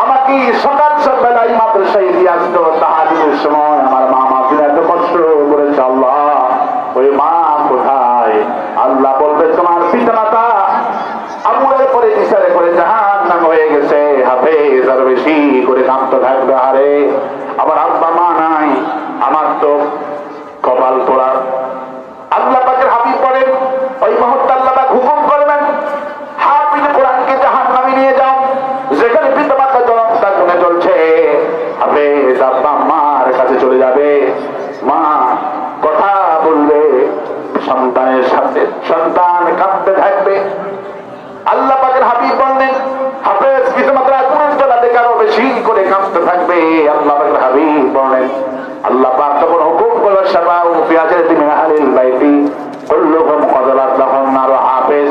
আমাকে সকাল বেলায় মাদ্রাসায় দিয়ে আসতো। তাহাজ্জুদের সময় আমার মা আমাকে এত কষ্ট করেছে, আল্লাহ ওই মা কোথায়? আল্লাহ বলবে তোমার পিতামাতা আমলের পরে বিচারে করে জাহান্নাম হয়ে গেছে। হাফেজ আর বেশি করে কাঁদতে থাকবে, আরে আমার আব্বা মা নাই, আমার তো কপাল পোড়া। আল্লাহ পাকের হাবিব বলেন ওই মুহূর্তে আল্লাহ পাক হুকুম করবেন, হাফিজ কোরআনকে জাহান্নামে নিয়ে যাও, যেখানে পিতামাতা জনতা গুনে চলছে। হাফেজ আব্বা মার কাছে চলে যাবে, মা কথা বলবে সন্তানের সাথে, সন্তান কাঁদতে থাকবে। আল্লাহ পাকের হাবিব বললেন হাফেজ পিতামাতা গুণের জ্বালাতে কারো বেশি করে কাঁদতে থাকবে। আল্লাহ পাকের হাবিব বলেন, আল্লাহ পাক তখন হুকুম করলো শাফাউ ফিয়াজের মিন আহলিল বাইতি কুল্লুহুম কযালাত লাহুম নার। হাফেজ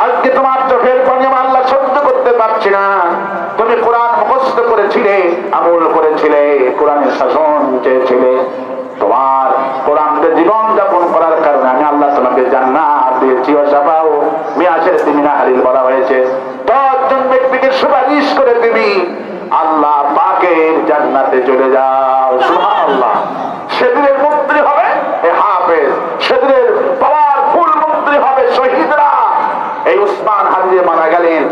আজকে তোমার চোখের পানি আমি আল্লাহ সহ্য করতে পারছি না। তুমি কোরআন মুখস্থ করেছিলে, আমল করেছিলে, কোরআনের শাসন চেয়েছিলে, তোমার কোরআনের জীবন যাপন করার কারণে আমি আল্লাহ তোমাকে জান্নাত দিয়েছি। ও শাফাউ মিয়াশের মিন আহলিল বলা হয়েছে 10 জন ব্যক্তিকে সুপারিশ করে দিবি, আল্লাহ পাকের জান্নাতে চলে যাও। সুবহানাল্লাহ। সেদিনের মন্ত্রী হবে এ হাফেজ, সেদিনের পাওয়ারফুল মন্ত্রী হবে শহীদরা। এই উসমান হাদিয়ে মারা গেলেন,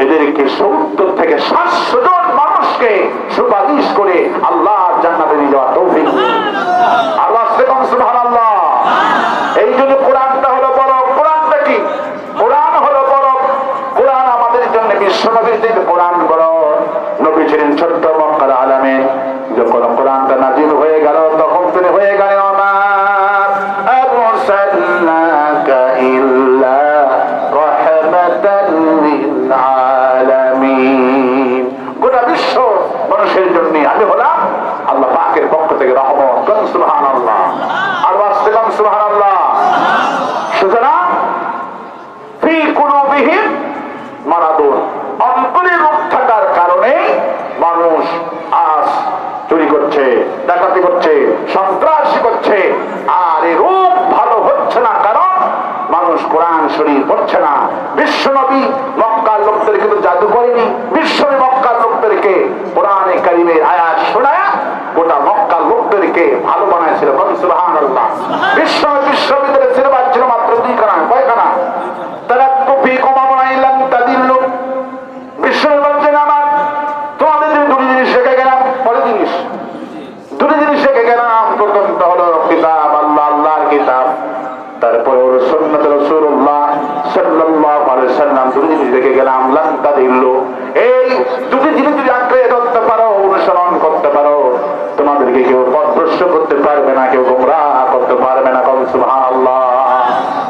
এদেরকে 70 থেকে 700 জন মানুষকে সুপারিশ করে আল্লাহর জান্নাতে নিয়ে যাওয়া তৌফিক। আল্লাহ সুবহানাল্লাহ। এই জন্য কোরআনটা হলো বড়। কোরআনটা কি? কোরআন হলো বড়। কোরআন আমাদের জন্য বিশ্বনবীর থেকে কোরআন বড়। নবী ছিলেন ছোট্ট মক্কার আলামে, যখন কোরআনটা নাজিল হয়ে গেল তখন তিনি হয়ে গেলেন মা আরসালনাকা ইল্লা রাহমাতাল লিল আলামিন। গোটা বিশ্ব মানুষের জন্য আমি হলাম আল্লাহ পাকের পক্ষ থেকে রহমত। সুবহানাল্লাহ। আর বাস্তবায়ন সুবহানাল্লাহ। সুতরাং ফি কুলুবিহিম মারাদুন, অন্তরে রোগ থাকার কারণে মানুষ আজ চুরি করছে, ডাকাতি করছে, সন্ত্রাসী করছে। আর এই রোগ ভালো হচ্ছে না, কারণ মানুষ কোরআন শরীফ পড়ছে না। বিশ্বনবী মক্কার লোকদের কিন্তু জাদু করেনি, বিশ্বনবী মক্কার লোকদেরকে কোরআনে কারীমের আয়াত শোনায় গোটা মক্কার লোকদেরকে ভালো বানাইছিল। সুবহানাল্লাহ। বিশ্ববিদ্যালয়ে সিলেবাস ছিল মাত্র 2 খানা, কয়খানা? দিলাম লান্তা দিল। এই দুটি জিনিস যদি আঁকড়ে ধরতে পারো, অনুসরণ করতে পারো, তোমাদেরকে কেউ পথভ্রষ্ট করতে পারবে না, কেউ গোমরাহ করতে পারবে না। সুবহানাল্লাহ।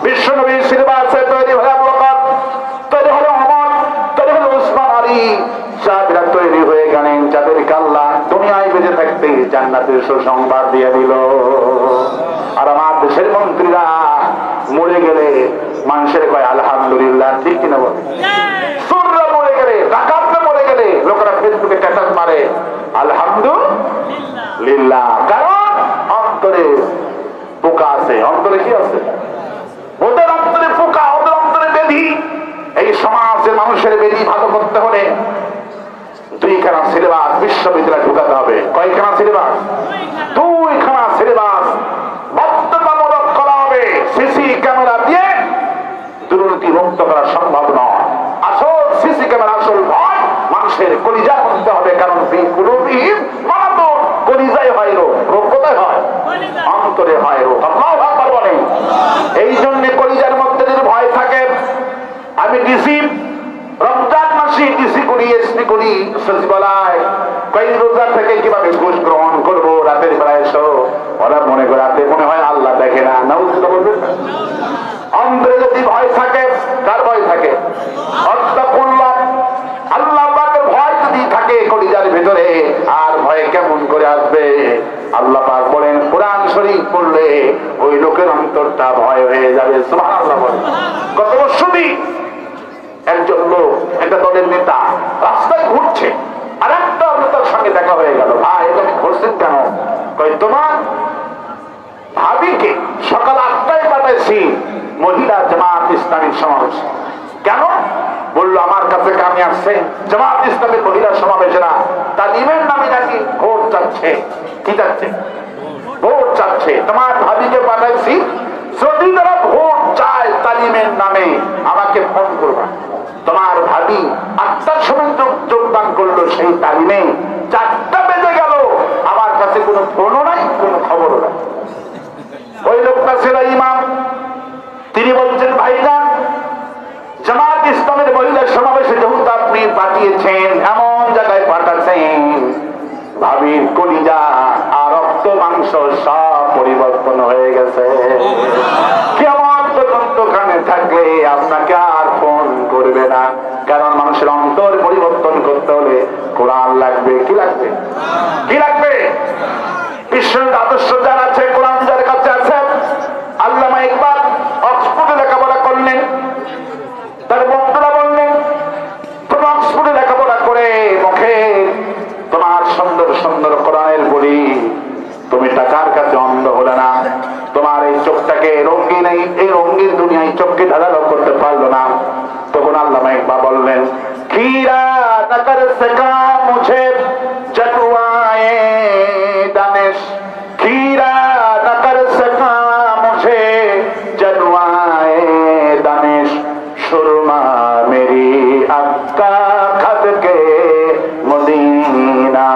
বিশ্ব নবীর সিলেবাসে তৈরি হয়ে আবু বকর, তৈরি হলো ওমর, তৈরি হলো উসমান, আলী, সাহাবীরা তৈরি হয়ে গেলেন, যাদেরকে আল্লাহ দুনিয়ায় বেঁচে থাকতে জান্নাতের সুসংবাদ দিয়ে দিল। আর আমার দেশের মন্ত্রীরা মরে গেলে মানুষের কয় আলহামদুলিল্লাহ, ঠিক কিনা বলে? সুররা মরে গেলে, ডাকাতরা মরে গেলে লোকেরা ফেসবুকে স্ট্যাটাস মারে আলহামদুলিল্লাহ, কারণ অন্তরে পোকা আছে। অন্তরে কি আছে? ওদের অন্তরে পোকা, ওদের অন্তরে বেধি। এই সমাজের মানুষের বেধি ভালো করতে হলে দুইখানা সিলেবাস বিশ্ববিদ্যালয়ে ঢুকাতে হবে। কয়খানা সিলেবাস? দুইখানা সিলেবাস বাধ্যতামূলক করা হবে। সিসি ক্যামেরা দিয়ে দুর্নীতি মুক্ত করা সম্ভব নয়। আসল সিসি ক্যামেরা, আসল ভয় মানুষের কলিজায় হতে হবে, কারণ কলিজায় হয় রোগ। রোগ কোথায় হয়? অন্তরে হয় রোগ। আল্লাহু আকবার বলেন। এই জন্য কলিজার মধ্যে যদি ভয় থাকে, আমি ডিসি রমজান মাসে ডিসি করি, এসপি করি, সচিবালয় কই রোজা থেকে কিভাবে ঘুষ গ্রহণ করবো, রাতের বেলা এসো, ওরা মনে করে রাতে মনে হয় আল্লাহ দেখে না। নাউজুবিল্লাহ বলবেন। অন্তরে যদি ভয় থাকে, কার ভয় থাকে? আত্তাকুল্লাহ, আল্লাহ পাকের ভয় যদি থাকে কলিজার ভিতরে, আর ভয় কেমন করে আসবে? আল্লাহ পাক বলেন কোরআন শরীফ পড়লে ওই লোকের অন্তরটা ভয় হয়ে যাবে। সুবহানাল্লাহ বলেন। কত বছর একজন লোক, একটা দলের নেতা রাস্তায় ঘুরছে, আর একটা নেতার সঙ্গে দেখা হয়ে গেল। ভাই এখানে ঘুরছেন কেন? কই তোমার ভাবিকে সকাল 8টায় পাঠাইছি মহিলা জামাত ইসলামীর সমাবেশ। কেন? বললো আমার কাছে কামি আসছে, জামাত ইসলামের মহিলা সমাবেশেরা তালিমের নামে নাকি ভোট চাচ্ছে। কি চাচ্ছে? ভোট চাচ্ছে। তোমার ভাবিকে পাঠাইছি, যদি তারা ভোট চায় তালিমের নামে আমাকে ফোন করবা। তোমার ভাবি 8টার সময় যোগদান করলো সেই তালিমে, 4টা বেজে গেল, আমার কাছে কোনো ফোনও নাই, কোনো খবরও নাই। ওই লোকটা ছিল ইমাম। তিনি বলছেন ভাইরা, জামাত ইসলামের মহিলা সমাবেশে যেহেতু আপনি পাঠিয়েছেন, এমন জায়গায় পাঠাচ্ছেন ভাবির কলিজা আর রক্ত মাংস সব পরিবর্তন হয়ে গেছে। কেমন পর্যন্ত কানে থাকলে আপনাকে আর ফোন করবে না, কারণ মানুষের অন্তর পরিবর্তন করতে হলে কোরআন লাগবে। কি লাগবে? কি লাগবে? বিশ্বের আদর্শ যার আছে, কোরআন যার কাছে আছে। আল্লামা ইকবাল অক্সফোর্ডে লেখাপড়া করলেন, তার বন্ধুরা বললেন তুমি অক্সফোর্ডে লেখাপড়া করে মুখে তোমার সুন্দর সুন্দর কোরআনের বলি, তুমি টাকার কাছে অন্ধ হলে না, তোমার এই চোখটাকে রঙিন, এই রঙিন দুনিয়ায় চোখকে ধাঁধালো করতে পারলো না। তখন আল্লামা ইকবাল বললেন খিরা নকর সকা মুঝে জটুয়ায়ে দানিশ, খিরা নকর সকা মুঝে জটুয়ায়ে দানিশ, সুরমা মেরি আক্কা খত কে মদিনা।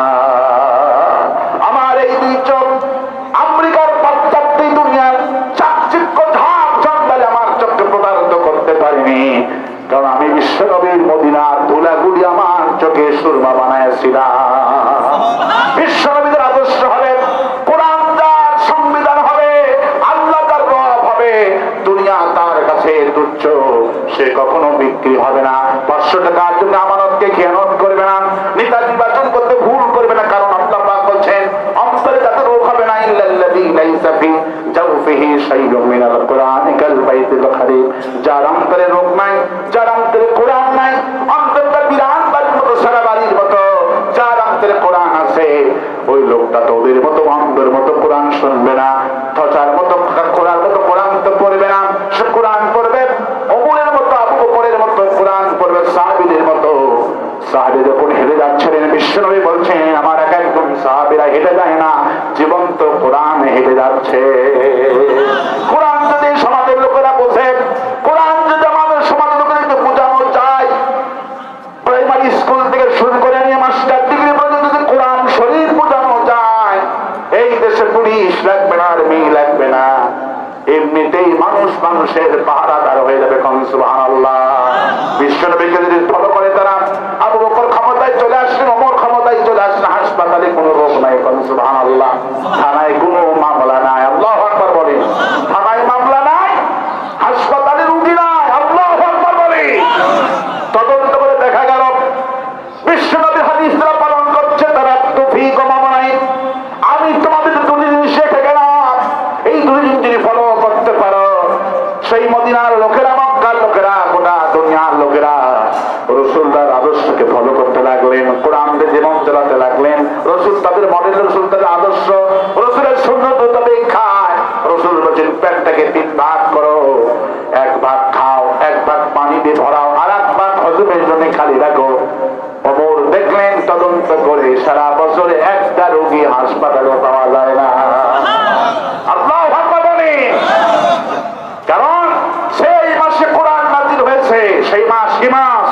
আমার এই দুই চোখ আমেরিকার পাশ্চাত্য দুনিয়ার চাকচিক্য ঝাঁপ জঙ্গলে আমার চোখকে প্রতারিত করতে পারিনি, কারণ আমি বিশ্বনবীর মদিনার ধুলাগুলি আমার চোখে সুরমা বানাইছিলাম। বিশ্বনবীদের আদর্শ হবে, কোরআন যার সংবিধান হবে, আল্লাহ তার রব হবে, দুনিয়া তার কাছে তুচ্ছ, সে কখনো বিক্রি হবে না। 500 টাকার জন্য আমানতকে খেয়ানত করবে না, নেতা নির্বাচন করতে ভুল করবে না, কারণ আল্লাহ পাক বলছেন অন্তরে যাতে রোগ হবে না, ইল্লাল্লাযী লাইসা ফি জাওফিহি শাইউন মিনাল কুরআনি কাল বাইতিল খারিব। যার অন্তরে রোগ নাই, যার অন্তরে কোরআন নাই, অন্তরটা বিরান বাড়ির মতো, সারা বাড়ির মতো, যার অন্তরে কোরআন আছে, ওই লোকটা তো ওদের মতো অন্ধের মতো কোরআন শুনবে না, ধ্বজার মতো কোরআন তো পড়বে না। সে কোরআন পড়বে ওমরের মতো, আবু বকরের মতো কোরআন পড়বে, সাহাবীদের মতো। সাহাবী যখন হেঁটে যাচ্ছিলেন, বিশ্বনবী বলছেন আমার একজন সাহাবীরা হেঁটে যায় না, জীবন্ত কোরআন হেঁটে যাচ্ছে। কোরআন যদি সমাজের লোকেরা বোঝে, কোরআন যদি আমাদের সমাজের লোকেদেরকে বোঝানো যায়, প্রাইমারি স্কুল থেকে শুরু করে নিয়ে মাস্টার ডিগ্রি পর্যন্ত যদি কোরআন শরীফ বোঝানো যায়, এই দেশে পুলিশ লাগবে না, আর্মি লাগবে না, এমনিতেই মানুষের পাহারাদার হয়ে যাবে। সুবহানাল্লাহ। বিশ্ব বিশ্বনবীকে যদি ফলো করে তারা, আবু বকর ক্ষমতায় চলে আসলেন, ওমর ক্ষমতায় চলে আসলেন, হাসপাতালে কোনো রোগ নাই, সুবহানাল্লাহ, থানায় কোনো মামলা নাই, আল্লাহু আকবার বলে, থানায় মামলা নাই, হাসপাতালে রোগী নাই, আল্লাহু আকবার বলে। তদন্ত করে দেখা গেল বিশ্বনবী হাদিসরা পালন করছে, তারা তৌফিক ও মামলায়। আমি তোমাদের দুই জিনিস শিখে গেলাম, এই দুই জিনিস যদি ফলো করতে পারো, সেই মদিনার লোকেরা, মক্কার লোকেরা, গোটা দুনিয়ার লোকেরা রাসূলুল্লাহর আদর্শকে ফলো করতে লাগলেন, কোরআনকে জীবন চালাতে লাগলেন। রাসূল তাদের মডেল, রাসূল তাদের আদর্শ, রাসূলের সুন্নাত মোতাবেক খায়। রাসূল বলেছেন পেটটাকে 3 ভাগ করো, 1 ভাগ খাও, 1 ভাগ পানি দিয়ে ভরাও, আর 1 ভাগ হজমের জন্য খালি রাখো। ওমর দেখলেন তদন্ত করে সারা বছরে একটা রোগী হাসপাতালে পাওয়া যায় না। আল্লাহু আকবার বলে। কারণ সেই মাসে কোরআন নাযিল হয়েছে, সেই মাস কি মাস?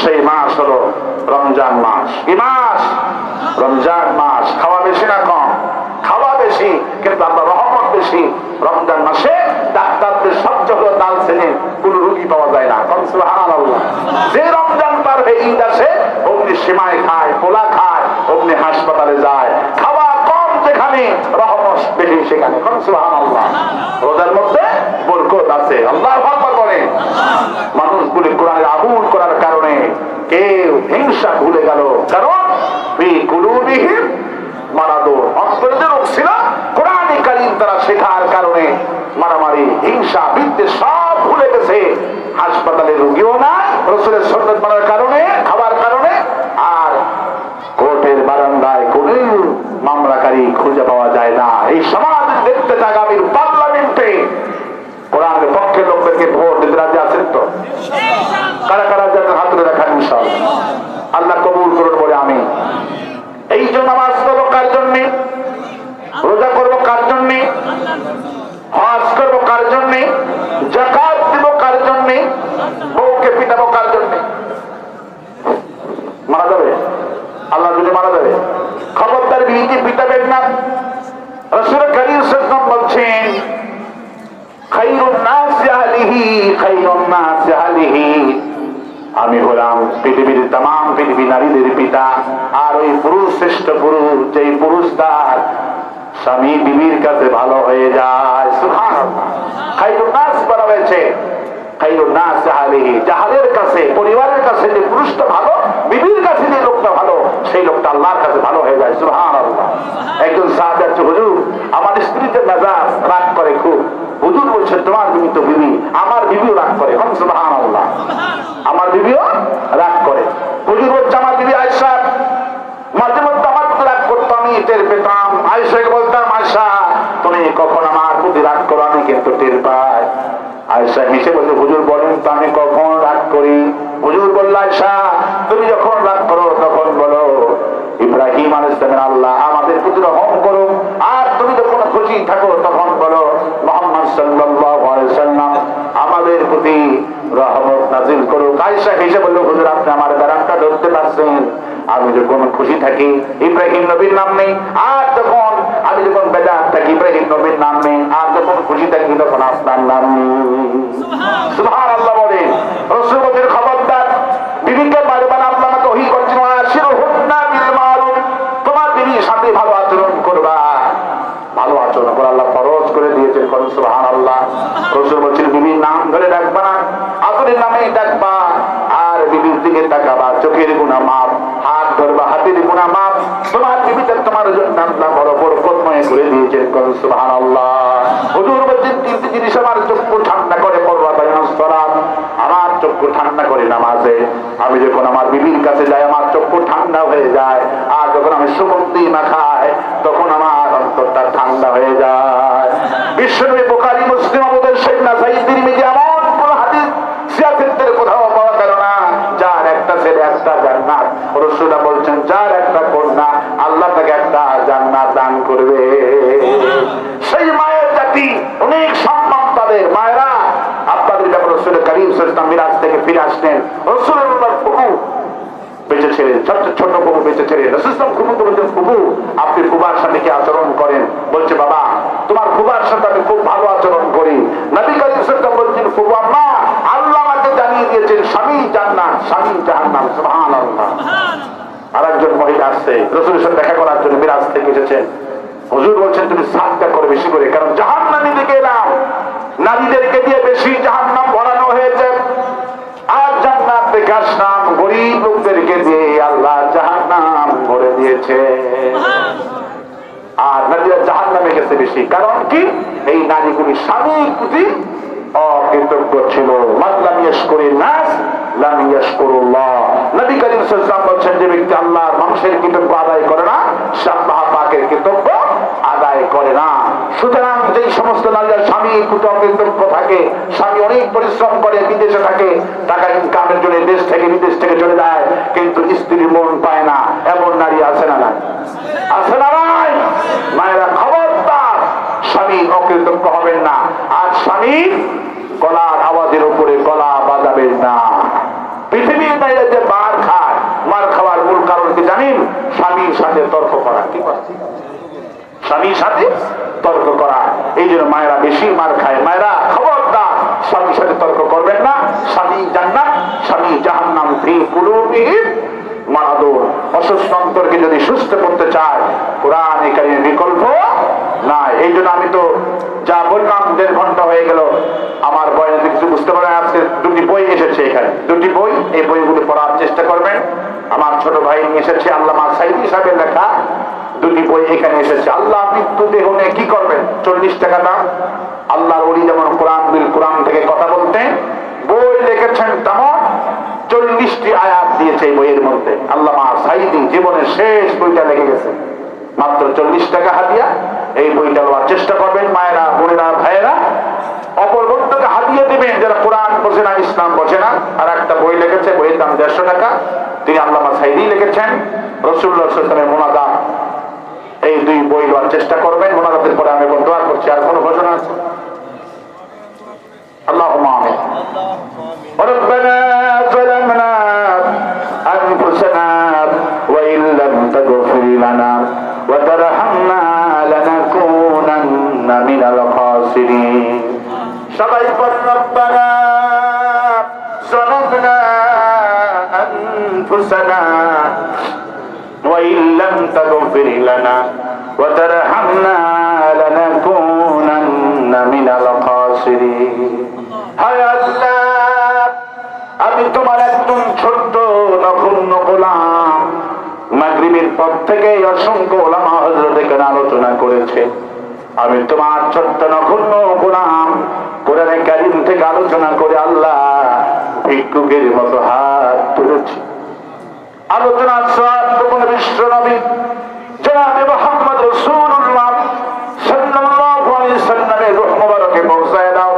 সেই মাস হলো রমজান মাস। কি মাস? রমজান মাস। খাওয়া বেশি না কম? খাওয়া বেশি, কিন্তু আল্লাহর রহমত বেশি। রমজান মাসে ডাক্তারদের সহ্য হলো দালচিনি, কোন রোগী পাওয়া যায় না। সুবহানাল্লাহ। যে রমজান পার হয়ে ঈদ আসে, অমনি সেমাই খায়, পোলা খায়, অমনি হাসপাতালে যায়। খাওয়া কম যেখানে, রহমত বেশি সেখানে। সুবহানাল্লাহ। রোজার মধ্যে বরকত আছে। আল্লাহু আকবার বলেন। মানুষগুলি কোরআনের আমল করার কারণে কেউ হিংসা ভুলে গেল, কারণ ফি কুলুবিহিম মারাদুন, অন্তরে রোগ ছিল, কোরআনে কারীম তারা শেখার কারণে মারামারি, হিংসা, বিদ্বেষ সব ভুলে গেছে। হাসপাতালে রোগীও না, রাসূলের সুন্নাত মানার কারণে, খাবার কারণে, আর কোর্টের বারান্দায় কোনো মামলাকারী খুঁজে পাওয়া যায় না। এই সমাজ দেখতে চায় আগামীর পার্লামেন্টে কোরআনের পক্ষে লোকদেরকে ভোট দিতে রাজি আছেন তো? কারা কারা যাদের হাত তুলে রাখেন ইনশাআল্লাহ। আল্লাহ কবুল করুন বলে আমি। এই জন্য নামাজ পড়বো কার জন্যে? রোজা করবো কার জন্যে? হজ করবো কার জন্যে? যাকাত দিব কার জন্যে? বউকে পিটাবো কার জন্যে? মারা যাবে? আল্লাহ যদি মারা যাবে, খবরদার বিবিকে পিটাবেন না। রাসূল কারীম সাল্লাল্লাহু আলাইহি ওয়াসাল্লাম বলছেন, খায়রুন নাসি আলিহি, খায়রুন নাসি আলিহি। আমি হলাম পৃথিবীর তাম পৃথিবী নারীদের পিতা, আর ওই পুরুষ শ্রেষ্ঠ পুরুষ, যেই পুরুষ তার স্বামী বিবির কাছে ভালো হয়ে যায়। সুবহানাল্লাহ। খায়রুন নাস বলা হয়েছে, খায়রুন নাস আলিহি, যাহাদের কাছে, পরিবারের কাছে যে পুরুষটা ভালো, বিবির কাছে যে লোকটা ভালো, সেই লোকটা আল্লাহর কাছে ভালো হয়ে যায়। সুবহানাল্লাহ। একজন সাহাবী আছে, হুজুর আমার স্ত্রীতে মেজাজ রাগ করে খুব। হুজুর বলছেন তোমার বিবি তো বিবি, আমার বিবিও রাগ করে। সুবহানাল্লাহ। আমার বিবিও রাগ করে। হুজুর বলছে আমার বিবি আয়েশা মাঝে মধ্যে আমার রাগ করতো, আমি টের পেতাম। আয়েশাকে বলতাম, আয়েশা তুমি কখন আমার প্রতি রাগ করো, আমি কিন্তু টের পাই। আয়েশা হেসে বলছে, হুজুর বলেন তো আমি কখন রাগ করি? হুজুর বলল, আয়েশা তুমি যখন রাগ করো তখন বলো ইব্রাহিম আলাইহিস সালামের আল্লাহ আমাদের প্রতি রহম করো, আর তুমি যখন খুশি থাকো তখন বলো মুহাম্মদ সাল্লাল্লাহু আলাইহি ওয়াসাল্লাম আমাদের প্রতি রহমত নাযিল করো। আয়েশা হেসে বলল, হুজুর আপনি আমার ব্যারামটা ধরতে পারছেন? আমি যখন খুশি থাকি ইব্রাহিম নবীর নাম নেই, আর যখন আমি যখন বেজার থাকি ইব্রাহিম নবীর নাম নেই, আর যখন খুশি থাকি তখন আপনার নাম নেই। সুবহানাল্লাহ বলেন। রাসূল বলেন, খবরদার বিবিকে মারবা না। আল্লাহ আমাকে ওহী করছেন, আশিরুহুন্না বিল মারুফ, তোমার বিবির সাথে ভালো আচরণ করবা। ভালো আচরণ করে আল্লাহ ফরজ করে দিয়েছেন। সুবহানাল্লাহ। রাসূল বলেন, বিবির নাম ধরে ডাকবা না, আসলের নামেই ডাকবা, আর বিবির দিকে তাকাবা, চোখের গুনাহ মাফ, হাত ধরবা, হাতের গুনাহ মাফ। তোমার বিবিটা তোমার জন্য আল্লাহ বড় বরকতময় করে দিয়েছেন। সুবহানাল্লাহ। হুজুর বলেন, 3টি জিনিস আমার চক্ষু ঠান্ডা করে পড়বা, বাইনাস সালাত, আমার চক্ষু ঠান্ডা করে নামাজে। আমি যখন আমার বিবির কাছে যাই আমার চক্ষু ঠান্ডা হয়ে যায়, আর যখন আমি সুগন্ধি মাখাই তখন আমার অন্তরটা ঠান্ডা হয়ে যায়। বিশ্বনবী বুখারী মুসলিম আবু দাউদ শহীদ নাসাই তিরমিজি এমন কোন হাদিস সিয়াসতের কোথাও পাওয়া গেল না যার একটা ছেলে একটা জান্নাত। রাসূল বলছেন, যার একটা কন্যা আল্লাহ তাকে একটা জান্নাত দান করবে। সেই মায়ের জাতি অনেক সম্মান তাদের। মায়েরা আপনাদের যখন রাসূল কারীম সাল্লাল্লাহু আলাইহি ওয়াসাল্লাম মিরাজ থেকে ফিরে আসলেন, রাসূলুল্লাহর ফুফু বেঁচে ছিলেন, সবচেয়ে ছোট ফুফু বেঁচে ছিলেন। রাসূল ফুফুকে বলছেন, ফুফু আপনি ফুফার সাথে কি আচরণ করেন? বলছে, বাবা তোমার ফুফার সাথে আমি খুব ভালো আচরণ করি। নবী কারীম সাল্লাল্লাহু আলাইহি ওয়াসাল্লাম বলছেন, ফুফু আম্মা আল্লাহ আমাকে জানিয়ে দিয়েছেন স্বামী সাহাবীরা আসছে রাসূলের সাথে দেখা করার জন্য, মিরাজ থেকে এসেছেন। হুজুর বলছেন তুমি সাদকা করে বেশি করে, কারণ জাহান্নামী দিকে এলাম, নারীদেরকে দিয়ে বেশি জাহান্নাম ভরানো হয়েছে, আর জান্নাত থেকে আসলাম গরিব লোকদেরকে দিয়ে আল্লাহ জাহান্নাম ভরে দিয়েছে। আর নারীরা জাহান্নামে গেছে বেশি, কারণ কি এই নারীগুলি স্বামীর প্রতি অকৃতজ্ঞ ছিল। মান লাম ইয়াশকুরিন নাস লাম ইয়াশকুরুল্লাহ। নবী করিম সাল্লাল্লাহু আলাইহি ওয়াসাল্লাম বলেন, যে ব্যক্তি আল্লাহর মানুষের কৃতজ্ঞ আদায় করে না, সে আল্লাহ পাকের কৃতজ্ঞ আদায় করে না। সুতরাং যেই সমস্ত নারীরা স্বামীর প্রতি অকৃতজ্ঞ থাকে, স্বামী অনেক পরিশ্রম করে, বিদেশে থাকে, টাকা ইনকামের জন্য দেশ থেকে বিদেশ থেকে চলে যায়, কিন্তু স্ত্রীর মন পায় না, এমন নারী আছে না নাই? আছে না নাই? মায়েরা খবরদার, স্বামী অকৃতজ্ঞ হবেন না, আর স্বামী গলার আওয়াজের উপরে গলা বাজাবেন না। পৃথিবীর নারীরা যে মার খায়, মার খাওয়ার মূল কারণ কি জানেন? স্বামীর সাথে তর্ক করা। কি করে? স্বামীর সাথে তর্ক করা। এই জন্য মায়েরা বেশি মার খায়। মায়েরা খবরদার, স্বামীর সাথে তর্ক করবেন না। স্বামী জান্নাত, স্বামী জাহান্নাম। ফি কুলুবিহিম মারাদুন। অসুস্থ অন্তরকে যদি সুস্থ করতে চায়, কোরআনে কারীমের বিকল্প নাই। এই জন্য আমি তো যা বললাম 1.5 ঘন্টা হয়ে গেল, আমার বয়স কিছু বুঝতে পারেন। আজকে 2টি বই এসেছে এখানে, 2টি বই। এই বইগুলো পড়ার চেষ্টা করবেন। আমার ছোট ভাই নিয়ে এসেছে, আল্লামা সাইদি সাহেবের লেখা 2টি বই এখানে এসেছে। আল্লাহ মৃত্যু দেহ নিয়ে কি করবেন? 40 টাকা দাম। আল্লাহর ওলি যেমন কোরআন থেকে কথা বলতেন, বই লিখেছেন তেমন 40টি আয়াত দিয়েছে এই বইয়ের মধ্যে। আল্লামা সাইদি জীবনের শেষ বইটা লিখে গেছে, মাত্র 40 টাকা হাদিয়া। এই বইটা নেওয়ার চেষ্টা করবেন মায়েরা, বোনেরা, ভাইয়েরা। অপর বন্ধুকে হাদিয়ে দিবেন যারা কোরআন বোঝে না, ইসলাম বোঝে না। আর একটা বই লিখেছে, বইয়ের দাম 150 টাকা। তিনি আল্লামা সাইদি লিখেছেন রাসূলুল্লাহ সাল্লাল্লাহু আলাইহি ওয়াসাল্লামের মুনাজাত। এই 2 বই নেওয়ার চেষ্টা করবেন। মুনাজাতের পরে আমি দোয়া করছি। আর কোনো ঘোষণা আছে? আল্লাহুম্মা আমিন। রব্বানা যালামনা আনফুসানা ওয়া ইল্লাম তাগফির লানা ওয়া তারহামনা লানাকুনান্না মিনাল খাসিরিন। সবাই বলুন, রব্বানা যালামনা আনফুসানা ওয়া ইল্লাম তাগফির লানা ওয়া তারহামনা লানাকুনান্না মিনাল খাসিরিন। হায় আল্লাহ, আমি তোমার একদম ছোট্ট নগণ্য গোলাম। মাগরিবের পর থেকে অসংখ্য ওলামা হযরত এখানে আলোচনা করেছে। আমি তোমার ছোট্ট নগণ্য গোলাম, কোরআনে কারীম থেকে আলোচনা করে আল্লাহ ভিক্ষুকের মতো হাত তুলেছি। আলোচনার সাথে বিশ্ব নবী জনাবে মুহাম্মদ রাসূলুল্লাহ সাল্লাল্লাহু আলাইহি ওয়াসাল্লামের রূহ মুবারকে পৌঁছায় দাও।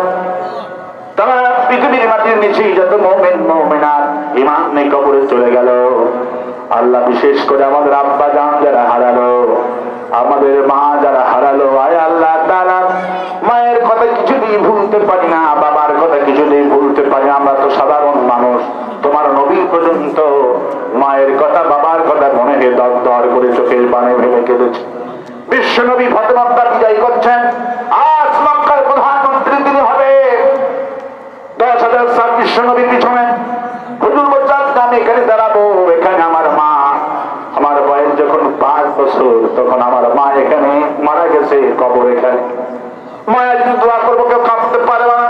তারা পৃথিবীর মাটির নিচে যত মুমিন মুমিনাত ঈমান নিয়ে কবরে চলে গেল, আল্লাহ বিশেষ করে আমাদের আব্বা জান যারা হারালো, আমাদের মা যারা হারালো, আয় আল্লাহ তাআলা মায়ের কথা কিছুতেই ভুলতে পারি না, বাবার কথা কিছুতেই ভুলতে পারি না। আমরা তো সাধারণ মানুষ, তোমার নবী পর্যন্ত মায়ের কথা বাবার কথা মনে হয়ে দর দর করে চোখের পানি ভেঙে কেঁদেছে। বিশ্ব নবী ফাতেমা বিদায় করছেন। আজ মক্কার প্রধানমন্ত্রী তিনি হবে। 10,000 সাল বিশ্ব নবীর পিছনে হুজুর বলছেন, আমি এখানে দাঁড়াবো। এখানে আমার মা, আমার বয়স যখন 5 বছর, তখন আমার মা এখানে মারা গেছে, কবর এখানে। মায়ের যদি দোয়া করবো, কেউ কাঁদতে পারবে না।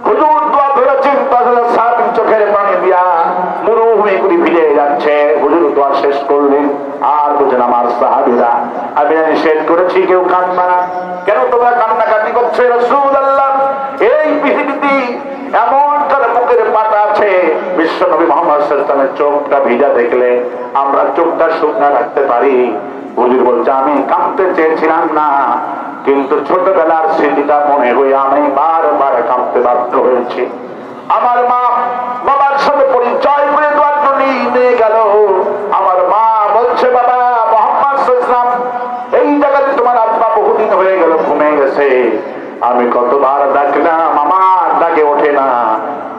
হুজুর দোয়া ধরেছেন, 10,000 সাল চোখের পানি দিয়া মরুভূমিগুলি ভিজে যাচ্ছে। হুজুর দোয়া শেষ করলেন, আর বুঝেন আমার সাহাবীরা, আমি নিষেধ করেছি কেউ কাঁদবে না। কেন তোমরা কান্নাকাটি করছো রাসূলুল্লাহ? এই পৃথিবীতে এমন কার মুখের পাতা আছে, বিশ্ব নবী মুহাম্মদ সাল্লাল্লাহু আলাইহি ওয়াসাল্লামের চোখটা ভিজা দেখলে আমরা চোখটা শুকনা রাখতে পারি। হুজুর বলছে, আমি কাঁদতে চেয়েছিলাম না, কিন্তু ছোটবেলার স্মৃতিটা মনে হয়ে আমি বারবার কাঁদতে বাধ্য হয়েছি। আমার মা বাবার সাথে পরিচয় করে দেওয়ার জন্য নিয়ে গেল। আমার মা বলছে, বাবা মুহাম্মদ সাল্লাল্লাহু আলাইহি ওয়াসাল্লাম, এই জায়গাতে তোমার আব্বা বহুদিন হয়ে গেল ঘুমিয়ে গেছে। আমি কতবার ডাকলাম, আমার ডাকে ওঠে না।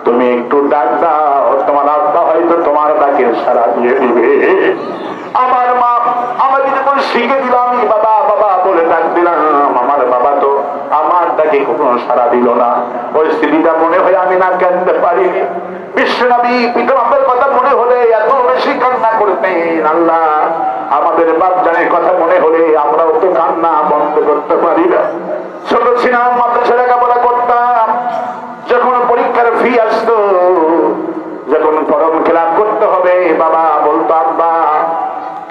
তুমি একটু ডাক দাও, তোমার আব্বা হয়তো তোমার ডাকে সাড়া দিয়ে দিবে। আমার মা আমাকে যখন শিখে দিলাম, বাবা বাবা বলে ডাক দিলাম, আমার বাবা তো আমার ডাকে ডাকে কোনো সাড়া দিল না। পরিস্থিতিটা মনে হয় আমি না কাঁদতে পারিনি। বিশ্বনবী পিতামাতার কথা মনে হলে এত বেশি কান্না করতেন। আল্লাহ, আমাদের বাপজানের কথা মনে হলে আমরাও তো কান্না বন্ধ করতে পারি না। ছোট ছিলাম, মাদ্রাসা লেখাপড়া করতাম, যখন পরীক্ষার ফি আসতো, যখন ফর্ম ফিলআপ করতে হবে, বাবা বলতো আব্বা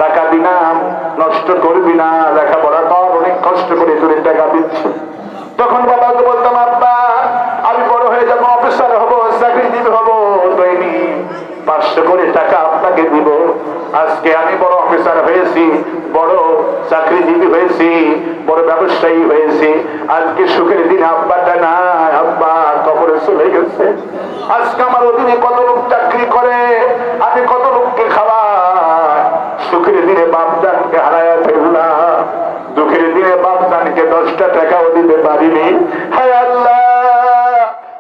টাকা দিলাম, নষ্ট করবি না, লেখাপড়া কর, অনেক কষ্ট করে তোর টাকা দিচ্ছি। তখন বাবাকে বলতাম আব্বা আমি বড় হয়ে যাবো, অফিসার হবো, চাকরিজীবী হবো, দৈনিক 500 করে টাকা আপনাকে দিব। আজকে আমি বড় অফিসার হয়েছি, বড় চাকরিজীবী হয়েছি, বড় ব্যবসায়ী হয়েছি, আজকে সুখের দিন আব্বাটা নাই, আব্বা কবরে চলে গেছে। আজকে আমার অধীনে কত লোক চাকরি করে, আমি কত লোককে খাওয়াই। সুখের দিনে বাপজানকে হারায়া ফেললাম, দুঃখের দিনে বাপজানকে 10টা টাকাও দিতে পারিনি। হায় আল্লাহ,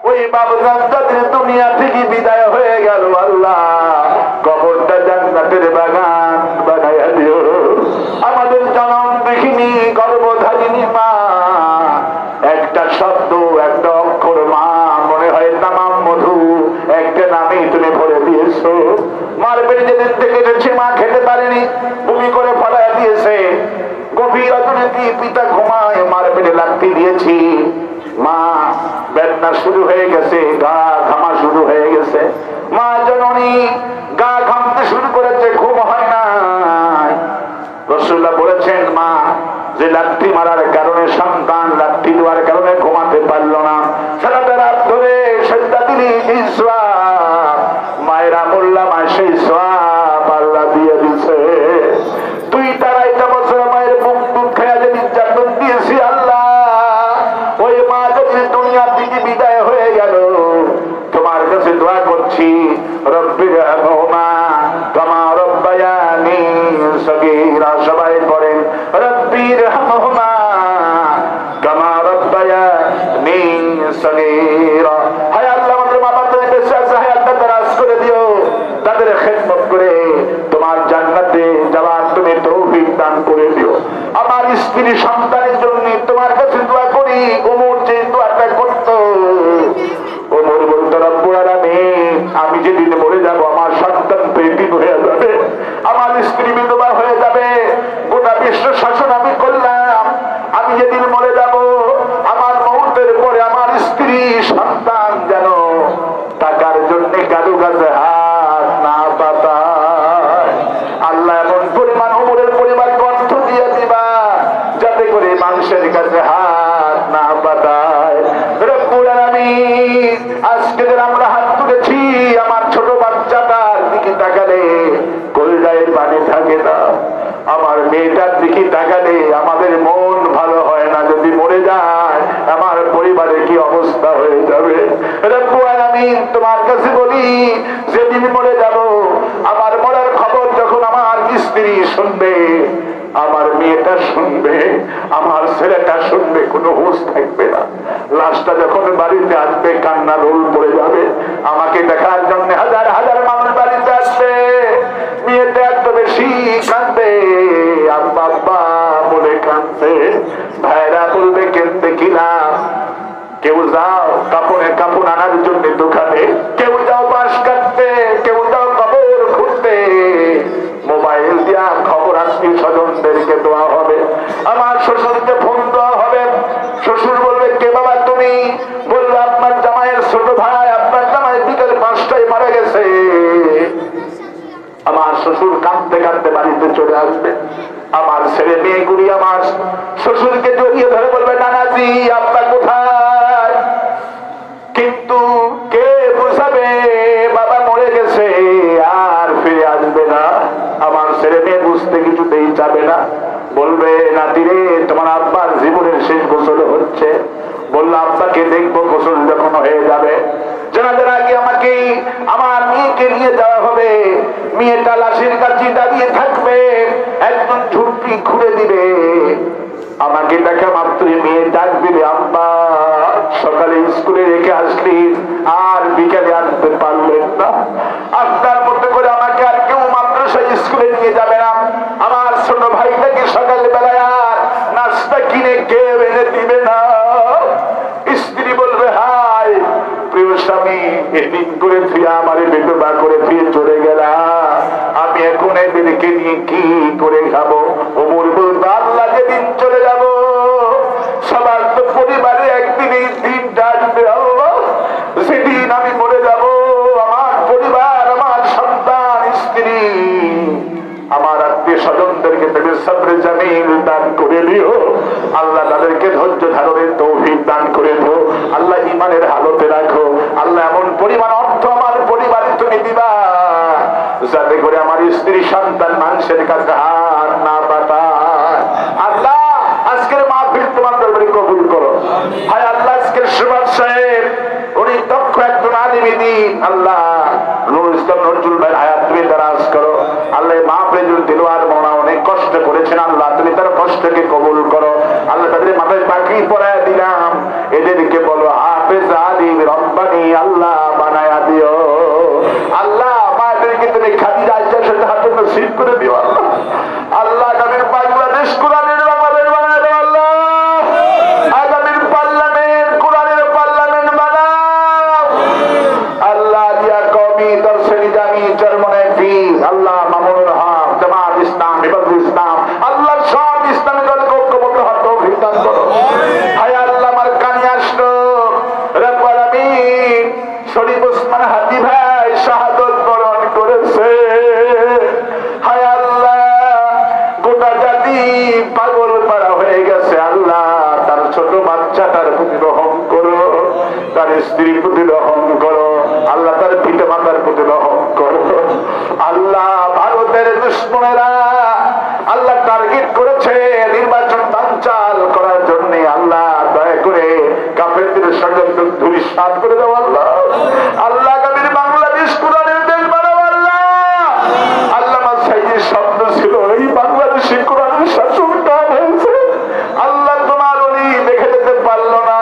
ওই বাপজান যাদের দুনিয়া থেকে বিদায় হয়ে গেল, আল্লাহ কবরটা জান্নাতের বাগান বানাইয়া দিও। আমাদের জনম দেখিনি গর্ভধারিণী মা, একটা শব্দ, একটা অক্ষর মা, মনে হয় তামাম মধু একটা নামেই তুমি ভরে দিয়েছো। মার পেটে যেদিন থেকে এসেছে মা খেতে পারেনি, বমি করে ফলাইয়া দিয়েছে। গভীর রজনী পিতা ঘুমায়, মার পেটে লাথি দিয়েছি, মা বেদনা শুরু হয়ে গেছে, গা ঘামা শুরু হয়ে গেছে। মা জননী গা ঘামতে শুরু করেছে, ঘুম হয় না। রাসূলুল্লাহ বলেছেন মা যে লাথি মারার কারণে সন্তান লাথি দেওয়ার কারণে ঘুমাতে পারল না, সারাটা রাত ধরে সেজদা দিলি, মায়েরা মোল্লা মা সেই সওয়াব আল্লাহ দিয়ে দিছে। তুই তারা এটা বছর মায়ের বুক বুক খেয়া যে নির্যাতন দিয়েছি, আল্লাহ ওই মা যদি দুনিয়া থেকে বিদায় হয়ে গেল, তোমার কাছে দোয়া করছি রব্বির রহমা কামা রব্বায়ানি সগীরা। সবাই করেন রব্বির রহমা কামা রব্বায়ানি সগীরা। হায় আল্লাহ, আমাদের মা বাবা বেঁচে আছে, হায়াতটা দারাজ করে দিও, তাদের খেদমত করে তোমার জান্নাতে যাওয়ার তুমি তৌফিক দান করে দিও। আমার স্ত্রী সন্তানের জন্য তোমার কাছে দোয়া করি। ওমর যে দোয়াটা করতো, ওমর বলতো রব্বুল আলামিন আমি যেদিন মরে যাব আমার সন্তান তো এতিম হয়ে যাবে, আমার স্ত্রী বিধবা হয়ে যাবে, গোটা বিশ্ব শাসন আমি করলাম, আমি যেদিন মরে যাব আমার মৌতের পরে আমার স্ত্রী সন্তান যেন টাকার জন্য কারো কাছে হাত না পাতায়। আল্লাহ এমন পরিমাণ ওমরের পরিবারকে অর্থ দিয়ে দিবা যাতে করে মানুষের কাছে হাত না পাতায়। রব্বুল আলামিন আজকে আমরা হাত তুলেছি, আমার ছোট বাচ্চাটার দিকে তাকালে কলিজায় পানি থাকে না, আমার মেয়েটার দিকে তাকালে আমাদের মন ভালো হয় না। যদি মরে যায় আমার পরিবারে কি অবস্থা হয়ে যাবে। রব্বুল আলামিন তোমার কাছে বলি, যেদিন মরে যাব আমার মরার খবর যখন আমার স্ত্রী শুনবে, আমার মেয়েটা শুনবে, আমার ছেলেটা শুনবে, কোনো হুঁশ থাকবে না। লাশটা যখন বাড়িতে আসবে কান্না রোল পড়ে যাবে, আমাকে দেখার জন্য হাজার হাজার মানুষ বাড়িতে আসবে, মেয়েটা এত বেশি কাঁদবে, আব্বা আব্বা বলে কাঁদবে, ভাইরা বলবে কেঁদতে কিনা। কেউ যাও কাপড়ের কাপড় আনার জন্য দোকানে, কেউ যাও বাঁশ কাটতে, কেউ যাও কবর খুঁড়তে, মোবাইল দিয়া খবর আত্মীয় স্বজনদেরকে দেওয়া হবে, আমার শ্বশুরকে ফোন দেওয়া হবে। শ্বশুর বলবে কে বাবা তুমি? বলবে আপনার জামাইয়ের ছোট ভাই, আপনার জামাই বিকেল 5টায় মারা গেছে। আমার শ্বশুর কাঁদতে কাঁদতে বাড়িতে চলে আসবে, আমার ছেলে মেয়েগুলি আমার শ্বশুরকে জড়িয়ে ধরে বলবে নানাজি আপনার কোথায়? কিন্তু কে বুঝাবে বাবা মরে গেছে আর ফিরে আসবে না। আমার ছেলে মেয়ে বুঝতে কিছুতেই যাবে না, বলবে নাতিরে তোমার আব্বার জীবনের শেষ গোসল হচ্ছে। বললো আব্বাকে দেখবো গোসল যখন হয়ে যাবে, জানাজার আগে আমাকে আমার মেয়েকে নিয়ে যাওয়া হবে। মেয়েটা লাশের কাছে দাঁড়িয়ে থাকবে, একজন ঝুঁকি খুলে দিবে, আমাকে দেখা মাত্রই মেয়ে ডাক দিবে আব্বা সকালে স্কুলে রেখে আসলি আর বিকালে আনতে পারলেন না, আপনার মতো করে আমাকে আর কেউ মাদ্রাসায় স্কুলে নিয়ে যাবে না, আমার ছোট ভাইটাকে সকাল বেলায় আর নাস্তা কিনে কেউ এনে দিবে না। এদিন করে ফিরে আমার বিধবা করে ফিরে চলে গেলা, আমি এখন এদেরকে নিয়ে কি করে খাবো? ওমর বলতো আল্লাহ যেদিন চলে যাব সবার তো পরিবারে একদিন এই দিনটা আসবে আল্লাহ, সেদিন আমি মরে যাব, আমার পরিবার, আমার সন্তান, স্ত্রী, আমার আত্মীয় স্বজনদেরকে তুমি সবরে জামিল দান করে দিও আল্লাহ, তাদেরকে ধৈর্য ধারণের তৌফিক দান করে দিও আল্লাহ, ঈমানের হালতে রাখো আল্লাহ, এমন পরিমাণ অর্থ আমার পরিবারে তুমি দিবা যাতে করে আমার স্ত্রী সন্তান মানুষের কাছে হাত না পাঠায়। আল্লাহ আজকের মাহফিল তোমার দরবারে কবুল করো। হায় আল্লাহ আজকের সুভাষ সাহেব উনি দক্ষ একজন আলিম দিন, আল্লাহ নুরুল ইসলাম নজরুল ভাই হায়াত তুমি দারাজ করো আল্লাহ। মাহফিলুল দিলওয়ার মোনা অনেক কষ্ট করেছেন আল্লাহ, তুমি তার কষ্টকে কবুল করো আল্লাহ। তাদের মাথায় পাখি পরায় দিলাম, এদেরকে বলো হাফেজ আলিম রব্বানি আল্লাহ বানায়া দিও আল্লাহ। মায়েদেরকে তুমি খাদিজা আয়েশার সাথে হাতে নসিব করে দিও আল্লাহ। আল্লাহ আগামীর বাংলাদেশ কোরআনের বাংলাদেশ বানায় দাও আল্লাহ, আগামীর পার্লামেন্ট কোরআনের পার্লামেন্ট বানাও আল্লাহ। দিয়া কওমি দর্শনী জামি চরমনে ফির আল্লাহ, মামুনুল হক জামাত ইসলাম হিফাজুল ইসলাম আল্লাহ, সব ইসলামী দলকে ঐক্যবদ্ধ হওয়ার তৌফিক দান করো। হায় আল্লাহ আমার কানে আসলো রব্বুল আমিন শরীফ ওসমান হাদি ভাই শাহাদত বরণ করেছে। হায় আল্লাহ গোটা জাতি পাগল পাড়া হয়ে গেছে আল্লাহ, তার ছোট বাচ্চাটার প্রতি রহম করো, তার স্ত্রীর প্রতি রহম করো আল্লাহ, তার পিতা মাতার প্রতি রহম করো আল্লাহ। ভারতের দুশ্মনেরা আল্লাহ টার্গেট করেছে নির্বাচন বানচাল করার জন্য আল্লাহ, দয়া করে কাফেরদের ষড়যন্ত্র ধূলিসাৎ করে দাও আল্লাহ। আল্লাহ আগামীর বাংলাদেশ কোরআনের দেশ বানাও আল্লাহ। আল্লামা সাইয়্যিদ শব্দ ছিল এই বাংলাদেশে কোরআনের শাসন কাম হয়েছে আল্লাহ, তোমার উনি দেখে যেতে পারলো না,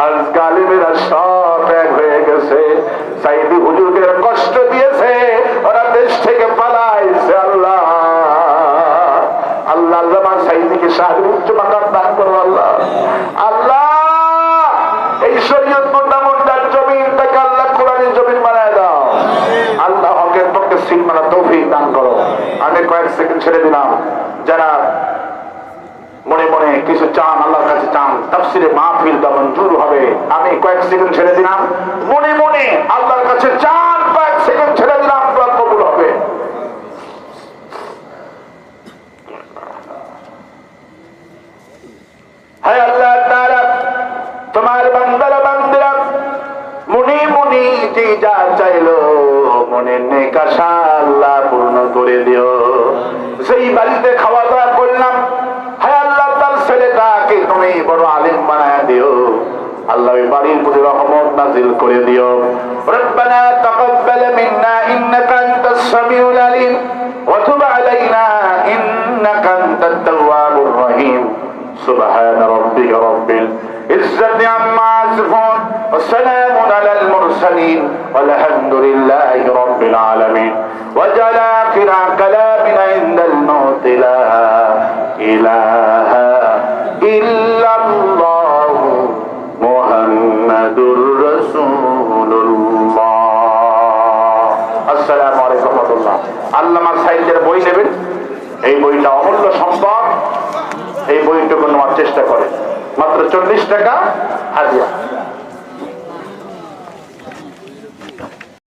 আজ গালিবেরা সব এক হয়ে গেছে, সাইদি হুজুরকে কষ্ট দিয়েছে, ওরা দেশ থেকে পালাইছে আল্লাহ। আল্লাহ আল্লামা সাইদিকে শাহের উচ্চ মাকাম দান করো আল্লাহ। আল্লাহ এই শরীয়তপুর নামটার জমিনটাকে আল্লাহ কোরআনের জমিন বানায় দাও আল্লাহ, হকের পক্ষে সিল মানা তৌফিক দান করো। আমি কয়েক সেকেন্ড ছেড়ে দিলাম, যারা মনে মনে কিছু চান আল্লাহর কাছে চান, তাফসিরে মাহফিল তা মঞ্জুর হবে। আমি কয়েক সেকেন্ড ছেড়ে দিলাম, মনে মনে আল্লাহর কাছে চান, কয়েক সেকেন্ড ছেড়ে দিলাম, দোয়া কবুল হবে। হায় আল্লাহ তাআলা তোমার বান্দারা বান্দিরা মনে মনে যে যা চাইলো মনের নেক আশা আল্লাহ পূর্ণ করে দিও। সেই বাড়িতে খাওয়া দাওয়া করলাম, হায় আল্লাহ তার ছেলেটাকে তুমি বড় আলেম বানায়া দিও আল্লাহ, ওই বাড়ির প্রতি রহমত নাজিল করে দিও। রব্বানা তাকাব্বাল মিন্না ইন্নাকা আনতাস সামিউল আলিম ওয়া তুব আলাইনা ইন্নাকা আনতাত তাওয়াবুর রহিম। সুবহান রাব্বিকা রাব্বিল ইজ্জাতি আম্মা ইয়াসিফুন ওয়া সালামুন আলাল মুরসালিন ওয়ালহামদুলিল্লাহি রাব্বিল আলামিন। ওয়াজআল আখিরা কালামিনা ইনদাল মাউত লা ইলাহা ইল্লাল্লাহ মুহাম্মাদুর রাসূলুল্লাহ। আসসালামু আলাইকুম ওয়া রাহমাতুল্লাহ। আল্লামা সাইয়্যিদের বই নেবেন, এই বইটা অমূল্য সম্পদ, এই বইটুকু নেওয়ার চেষ্টা করে, মাত্র 40 টাকা হাদিয়া।